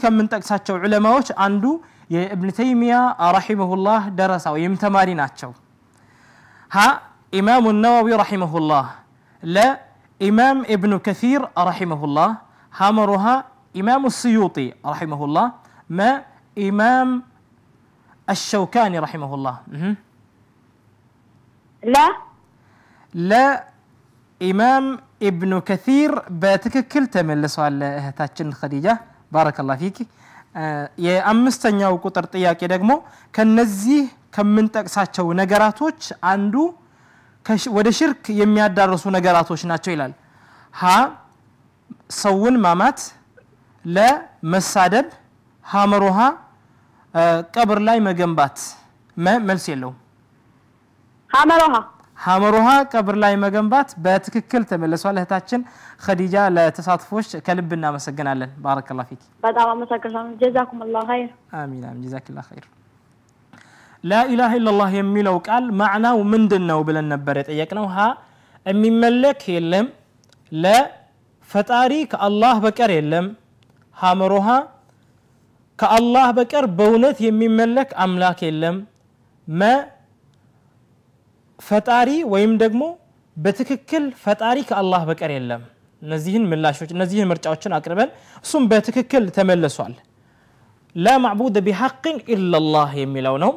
ከምንጠቅሳቸው ዑለማዎች አንዱ የኢብኑ ተይሚያ ረሂመሁላህ ደረሳው የምተማሪ ናቸው ها امام النووي رحمه الله لا امام ابن كثير رحمه الله هامرها امام السيوطي رحمه الله ما امام الشوكاني رحمه الله لا امام ابن كثير بتككل تملسوا اهتاችን خديجه بارك الله فيك የአምስተኛው ቁጥር ጥያቄ ደግሞ ከነዚህ ከምንጠቅሳቸው ነገራቶች አንዱ ወደ ሽርክ የሚያዳርሱ ነገራቶች ናቸው ይላል ሀ ሰውን ማማት ለመሳደብ ሀመሩሃ ቀብር ላይ መገንባት መልስ የለው ሀመሩሃ ቀብር ላይ መገንባት በትክክል ተመለሷል እህታችን ኸዲጃ ለተሳትፎች ከልብና መሰግናለን ባረከላሁ ፊክ በጣም አመሰግናለሁ ጀዛኩሙላሁ ኸይር አሚን ጀዛከላሁ ኸይር لا اله الا الله የሚለው ቃል ማዕናው ምንድነው ብለን ነበር የጠየቅነው ሀ የሚመለክ የለም ለፈጣሪ ከአላህ በቀር የለም ሀመሩሃ ከአላህ በቀር በእውነት የሚመለክ አምላክ የለም ፈጣሪ ወይም ደግሞ በትክክል ፈጣሪ ከአላህ በቀር የለም እነዚህን ምርጫዎችን አቅርበን እሱም በትክክል ተመለሷል لا معبود بحق الا الله የሚለው ነው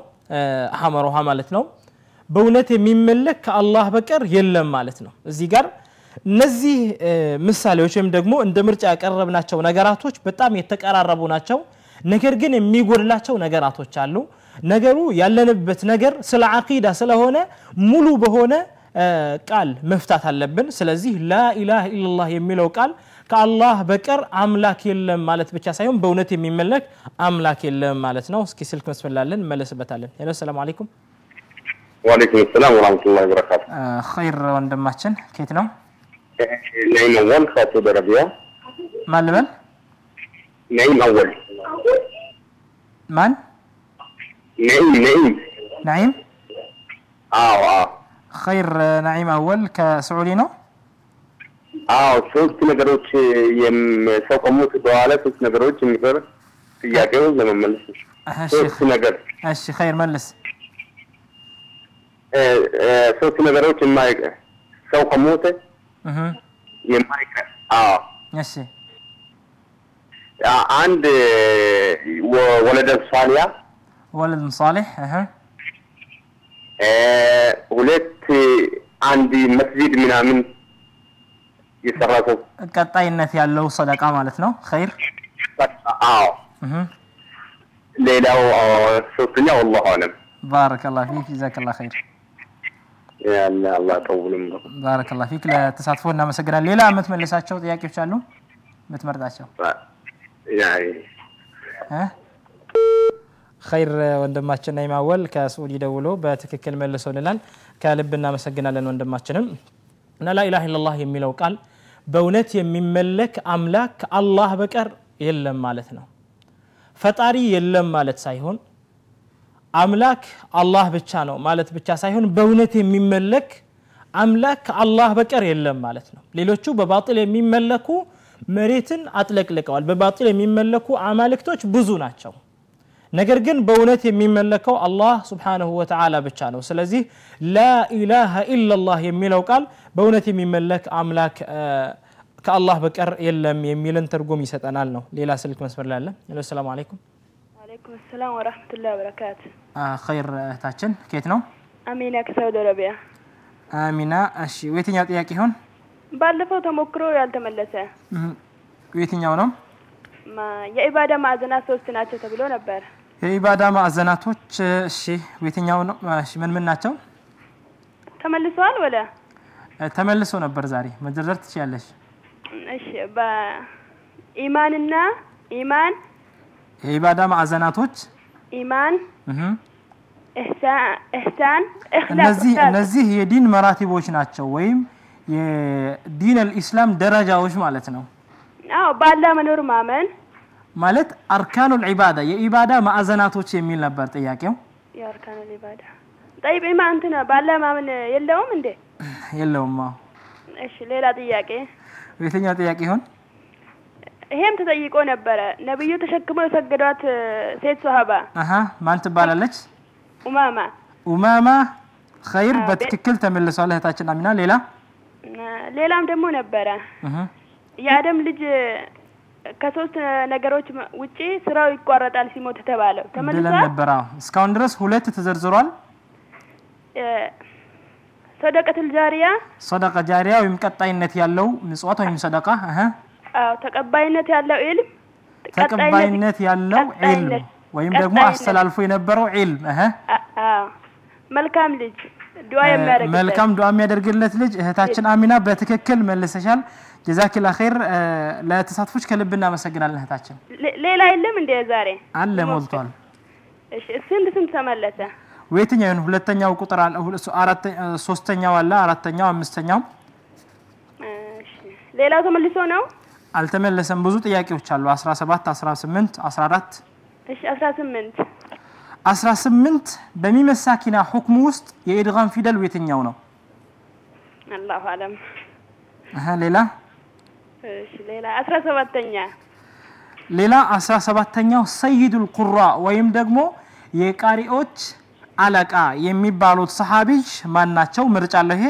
ሐመሩሃ ማለት ነው በእውነት የሚመለክ ከአላህ በቀር የለም ማለት ነው እዚህ ጋር እነዚህ ምሳሌዎች ወይም ደግሞ እንደ ምርጫ ያቀረብናቸው ነገራቶች በጣም የተቀራረቡ ናቸው ነገር ግን የሚጎድላቸው ነገራቶች አሉ ነገሩ ያለንበት ነገር ስለ አቂዳ ስለሆነ ሙሉ በሆነ ቃል መፍታት አለብን ስለዚህ لا اله الا الله የሚለው ቃል ከአላህ በቀር አምላክ የለም ማለት ብቻ ሳይሆን በእውነት የሚመለክ አምላክ የለም ማለት ነው እስኪ ስልክ መስፈላለን መለስበታለን ሄሎ ሰላም አለይኩም ወአለይኩም ሰላም ወራህመቱላሂ ወበረካቱ ኸይር ወንድማችን ከየት ነው ነይም አወል ከሳውዲ አረቢያ ማልበል ነይም አወል ማን نعيم خير نعيم اول كسعودي ነው ሶስት ነገሮች የሰቆሙት በኋላ ሶስት ነገሮች የሚፈር ጥያቄው ለመመለስ ሶስት ነገር እሺ خير መልስ ሶስት ነገሮች ሰው ከሞተ የማይቀር እሺ አንድ ወለደ ሷሊያ ولد صالح ሁለት አንድ መስጂድ ምናምን ይሰራው ቀጣይነት ያለው ሰደቃ ማለት ነው خير ሌላው ሶስተኛው والله اعلم بارك الله فيك جزاك الله خير يا الله يطولهم بارك الله فيك ለተሳትፎና መሰግናለን ሌላ የምትመልሳቸው ጥያቄዎች አሉ የምትመርጣቸው يعني خير ወንድማችን ናይማወል ከሱዲ ደውሎ በትክክል መልሶልናል ከልብና መሰግናለን ወንድማችንም እና لا اله الا الله የሚለው ቃል በእውነት የሚመለክ አምላክ አላህ በቀር የለም ማለት ነው ፈጣሪ የለም ማለት ሳይሆን አምላክ አላህ ብቻ ነው ማለት ብቻ ሳይሆን በእውነት የሚመለክ አምላክ አላህ በቀር የለም ማለት ነው ሌሎቹ በባጢል የሚመለኩ መሬትን አጥለቅልቀዋል በባጢል የሚመለኩ አማልክቶች ብዙ ናቸው ነገር ግን በእውነት የሚመለከው አላህ Subhanahu Wa Ta'ala ብቻ ነው ስለዚህ لا اله الا الله የሚለው ቃል በእውነት የሚመለክ አምላክ ከአላህ በቀር የለም የሚልን ትርጉም ይሰጠናል ነው ሌላ ስልክ መስመር ላይ አለ ሄሎ ሰላም አለይኩም ወአለይኩም ሰላም ወራህመቱላሂ ወበረካቱ خير ታችን ከየት ነው አሚና ከሳውዲ አረቢያ አሚና እሺ የትኛው ጥያቄ ይሆን ባለፈው ተሞክሮ ያልተመለሰ የትኛው ነው የኢባዳ ማዕዘናት ሶስት ናቸው ተብሎ ነበር የኢባዳ ማዕዘናቶች እሺ የትኛው ነው እሺ ምን ናቸው ተመልሷል ወለ ተመልሶ ነበር ዛሬ መደረር ትችያለሽ እሺ በኢማንና ኢማን የኢባዳ ማዕዘናቶች ኢማን ኢህሳን ኢኽላስ እነዚህ የዲን መራቲቦች ናቸው ወይም የዲን الاسلام ደረጃዎች ማለት ነው አዎ ባላ መኖር ማመን ማለት አርካኑል ዒባዳ የኢባዳ ማዕዘናቶች የሚል ነበር ጥያቄው የአርካኑል ዒባዳ طيب ኢማ እንትና ባላ ማመን የለውም እንዴ የለውም እሺ ሌላ ጥያቄ የትኛው ጥያቄ ይሆን ይሄም ተጠይቆ ነበር ነብዩ ተሸክመው የሰገዷት ሴት ሱሐባ ማን ትባላለች ኡማማ خير በትክክል ተመልሷል እህታችን አሚና ሌላም ደግሞ ነበር የአደም ልጅ ከሶስት ነገሮች ውጪ ስራው ይቋረጣል ሲሞት ተባለው ተመልሷል ነበር እስካሁን ድረስ ሁለት ተዘርዝሯል ሰደቃ ጃሪያ ወይም ቀጣይነት ያለው ምጽዋት ወይም ሰደቃ ተቀባይነት ያለው ኢልም ተቀባይነት ያለው ኢልም ወይም ደግሞ አስተላልፎ የነበረው ኢልም መልካም ልጅ ዱዓ የሚያደርግለት መልካም ዱዓ የሚያደርግለት ልጅ እህታችን አሚና በትክክል መልሰሻል ጀዛኪላ ኸይር ለተሳትፎች ከልብና መሰግናለን እህታችን ሌላ የለም እንደ ዛሬ አለ ሞልቷል እሺ ስንት ተመለሰ ወይተኛው ሁለተኛው ቁጥር አለ ሶስተኛው አለ አራተኛው አምስተኛው እሺ ሌላው ተመልሶ ነው አልተመለሰም ብዙ ጥያቄዎች አሉ 17 18 14 እሺ 18 በሚመሳኪና ሁክም ውስጥ የኢድጋም ፊደል ወይተኛው ነው አላሁ አለም ሌላ እሺ ሌላ 17ኛ ሌላ 17ኛው ሰይዱል ቁራ ወይም ደግሞ የቃሪዎች አለቃ የሚባሉት ሰሃቢጅ ማናቸው ምርጫ አለ ይሄ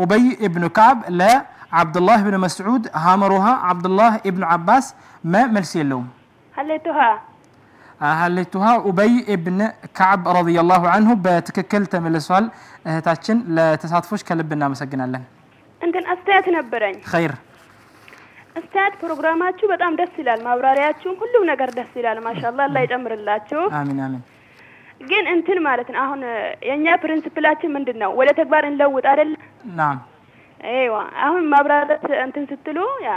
ኡበይ ኢብኑ ከዕብ ለአብዱላህ ኢብኑ መስዑድ ሀመሩሃ አብዱላህ ኢብኑ አባስ መልስ የለውም هلتها أبي ابن كعب رضي الله عنه بتككل تملسوال እህታችን ለተሳትፎሽ ከልብና መሰግናለን እንትን አስተያየት ነበረኝ خير አስተያየት ፕሮግራማችሁ በጣም ደስ ይላል ማብራሪያችሁ ሁሉ ነገር ደስ ይላል ማሻአላህ አላህ ይጨምርላችሁ አሚን አሚን ግን እንትን ማለት ነው አሁን የኛ ፕሪንሲፕላችን ምንድነው ወደ ተግባር እንለውጥ አይደል ናም አይዋ አሁን ማብራራት እንትን ስትሉ ያ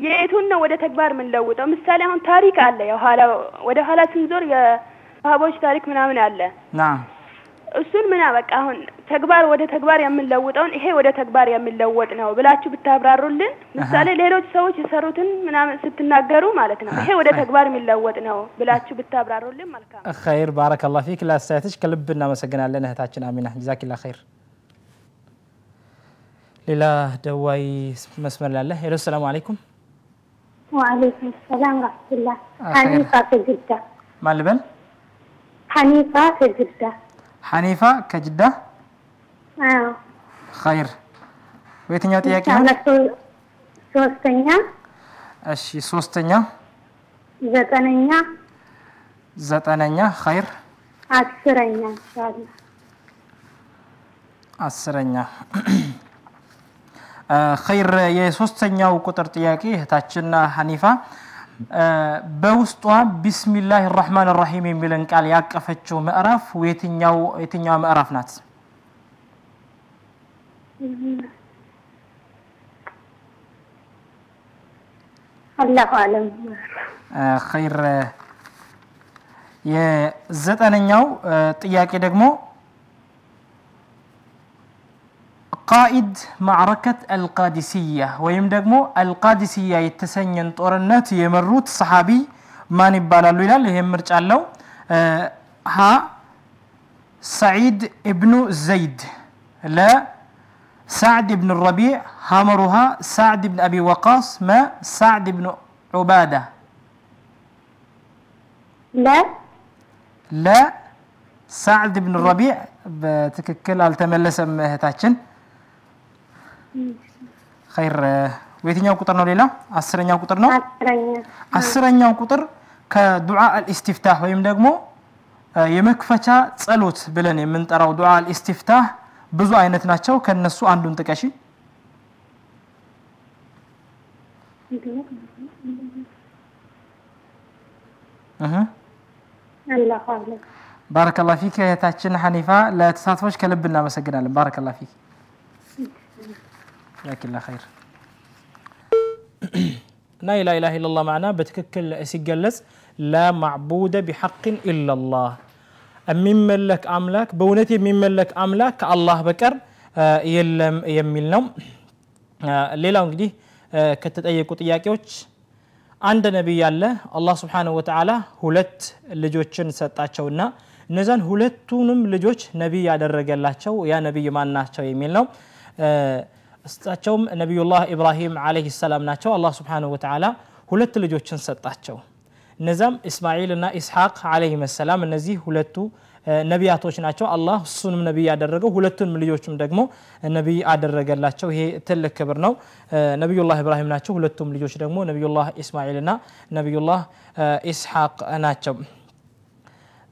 የቱን ነው ወደ ተግባር ምን ለውጠው ምሳሌ አሁን ታሪክ አለ የኋላ ወደ ኋላ ስንዞር የሳሃቦች ታሪክ ምናምን አለ ናም እሱን ምን በቃ አሁን ተግባር ወደ ተግባር የምንለውጠውን ይሄ ወደ ተግባር የምንለውጥ ነው ብላችሁ ብታብራሩልን ምሳሌ ሌሎች ሰዎች የሰሩትን ምናምን ስትናገሩ ማለት ነው ይሄ ወደ ተግባር የሚለውጥ ነው ብላችሁ ብታብራሩልን መልካም خير بارك الله فيك ላስተያየትሽ ከልብና መሰግናለን እህታችን አሚና ጀዛኪላ خير ሌላ ደዋይ መስመር ላይ ሄሎ ሰላም አለይኩም وعليكم السلام ورحمة الله حنيفة في جدة ما لبن حنيفة في جدة حنيفة كجدة خير ويتنيا تياكي ሶስተኛ እሺ ሶስተኛ ዘጠነኛ خير አስረኛ ኢንሻአላህ አስረኛ خير የሶስተኛው ቁጥር ጥያቄ እህታችንና ሐኒፋ በውስጧ ቢስሚላሂ الرحمن الرحيم የሚልን ቃል ያቀፈችው ምዕራፍ የትኛው ምዕራፍ ናት አላሁ አለም خير የዘጠነኛው ጥያቄ ደግሞ قائد معركة القادسية ويم دغمو القادسية يتسنين ጦርነት የመሩት ሰሃቢ ማን ይባላሉ ይላል ይሄ ምርጫ አለው ها سعيد ابن زيد لا سعد بن الربيع هامرها سعد بن أبي وقاص ما سعد بن عبادة لا سعد بن الربيع بتككل التملسم እህታችን خير ويتኛው ቁጥር ነው ሌላ 10ኛው ቁጥር ነው 10ኛው ቁጥር ከዱዓ الاستفتاح ወይም ደግሞ የመክፈቻ ጸሎት ብለን የምንጠራው ዱዓ الاستفتاح ብዙ አይነት ናቸው ከነሱ አንዱን ጥቀሺ አላሁ አለም بارك الله فيك እህታችን ሐኒፋ ለተሳትፎሽ ከልብና መሰግናለን بارك الله فيك جزاك الله خير لا اله الا الله معنا بتككل ሲገለጽ لا معبود بحق الا الله የሚመለክ አምላክ በእውነት የሚመለክ አምላክ ከአላህ በቀር የለም የሚል ነው ሌላው እንግዲህ ከተጠየቁ ጥያቄዎች አንድ ነብይ ያለ አላህ Subhanahu Wa Ta'ala ሁለት ልጆችን ሰጣቸውና እነዛን ሁለቱንም ልጆች ነብይ ያደረገላቸው ያ ነብይ ማን ናቸው የሚል ነው እሳቸውም ነብዩላህ ኢብራሂም አለይሂ ሰላም ናቸው አላህ Subhanahu Wa Ta'ala ሁለት ልጆችን ሰጣቸው እነዛም እስማኤል እና ኢስሐቅ አለይሂ ሰላም እነዚህ ሁለቱ ነቢያቶች ናቸው አላህ እሱንም ነብይ ያደረገው ሁለቱንም ልጆችም ደግሞ ነብይ አደረገላቸው ይሄ ትልቅ ክብር ነው ነብዩላህ ኢብራሂም ናቸው ሁለቱም ልጆች ደግሞ ነብዩላህ እስማኤልና ነብዩላህ ኢስሐቅ ናቸው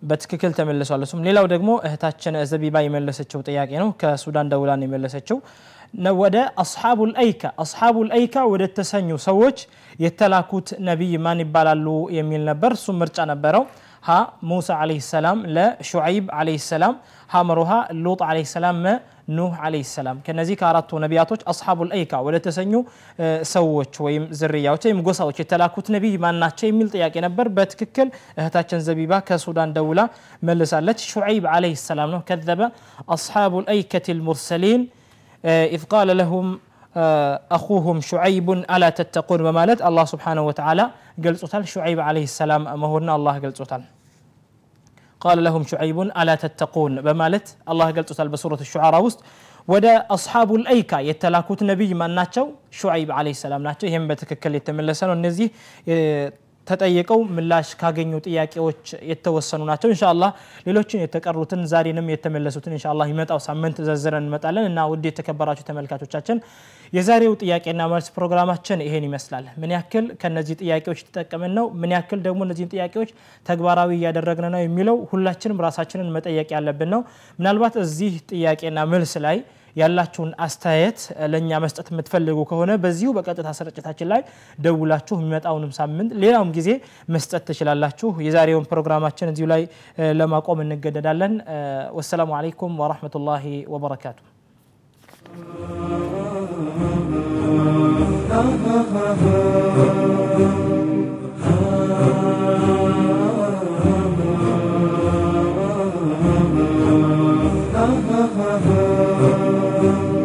በትክክል ተመልሷል እሱም ሌላው ደግሞ እህታችን ዘቢባ የመለሰችው ጥያቄ ነው ከሱዳን ደውላን የመለሰችው ወደ አስሐቡል አይካ ወደ ተሰኙ ሰዎች የተላኩት ነብይ ማን ይባላሉ የሚል ነበር እሱ ምርጫ ነበረው ها موسى عليه السلام لا شعيب عليه السلام ها مروها لوط عليه السلام نوح عليه السلام كنذي كاراتو نبياتوች اصحاب الايكا ወደ ተሰኙ ሰዎች ወይም ዝርያዎች ወይም ጎሳዎች የተላኩት ነብይ ማን ናቸው የሚል ጥያቄ ነበር በትክክል እህታችን ዘቢባ ከሱዳን ደውላ መልሳለች شعيب عليه السلام ነው كذب اصحاب الايكه المرسلين اذ قال لهم اخوهم شعيب الا تتقون بمالت الله سبحانه وتعالى قالصوتال شعيب عليه السلام مهورنا الله قالصوتال قال لهم شعيب الا تتقون بمالت الله قالصوتال بسوره الشعراء وسط ودا اصحاب الايكا يتلاكوت نبي ما ناتشو شعيب عليه السلام ناتشو ይሄም በትክክል የተመለሰ ነው እነዚህ ተጠየቀው ምላሽ ካገኙ ጥያቄዎች የተወሰኑ ናቸው ኢንሻአላህ ሌሎችን የተቀሩትን ዛሬንም የተመለሱትን ኢንሻአላህ ይመጣው ሳምንት ዘዝረን እንመጣለን እና ውድ የተከበራችሁ ተመልካቾቻችን የዛሬው ጥያቄና መልስ ፕሮግራማችን ይሄን ይመስላል ምን ያክል ከነዚህ ጥያቄዎች ተጠቀመን ነው ምን ያክል ደግሞ እነዚህ ጥያቄዎች ተግባራዊ ያደረግን ነው የሚለው ሁላችንም ራሳችንን መጠየቅ ያለብን ነው ምናልባት እዚህ ጥያቄና መልስ ላይ ያላችሁን አስተያየት ለኛ መስጠት የምትፈልጉ ከሆነ በዚሁ በቀጥታ ስርጭታችን ላይ ደውላችሁ የሚመጣውንም ሳምንት ሌላውም ጊዜ መስጠት ትችላላችሁ የዛሬውን ፕሮግራማችን እዚሁ ላይ ለማቆም እንገደዳለን ወሰላሙ አለይኩም ወራህመቱላሂ ወበረካቱ ha ha ha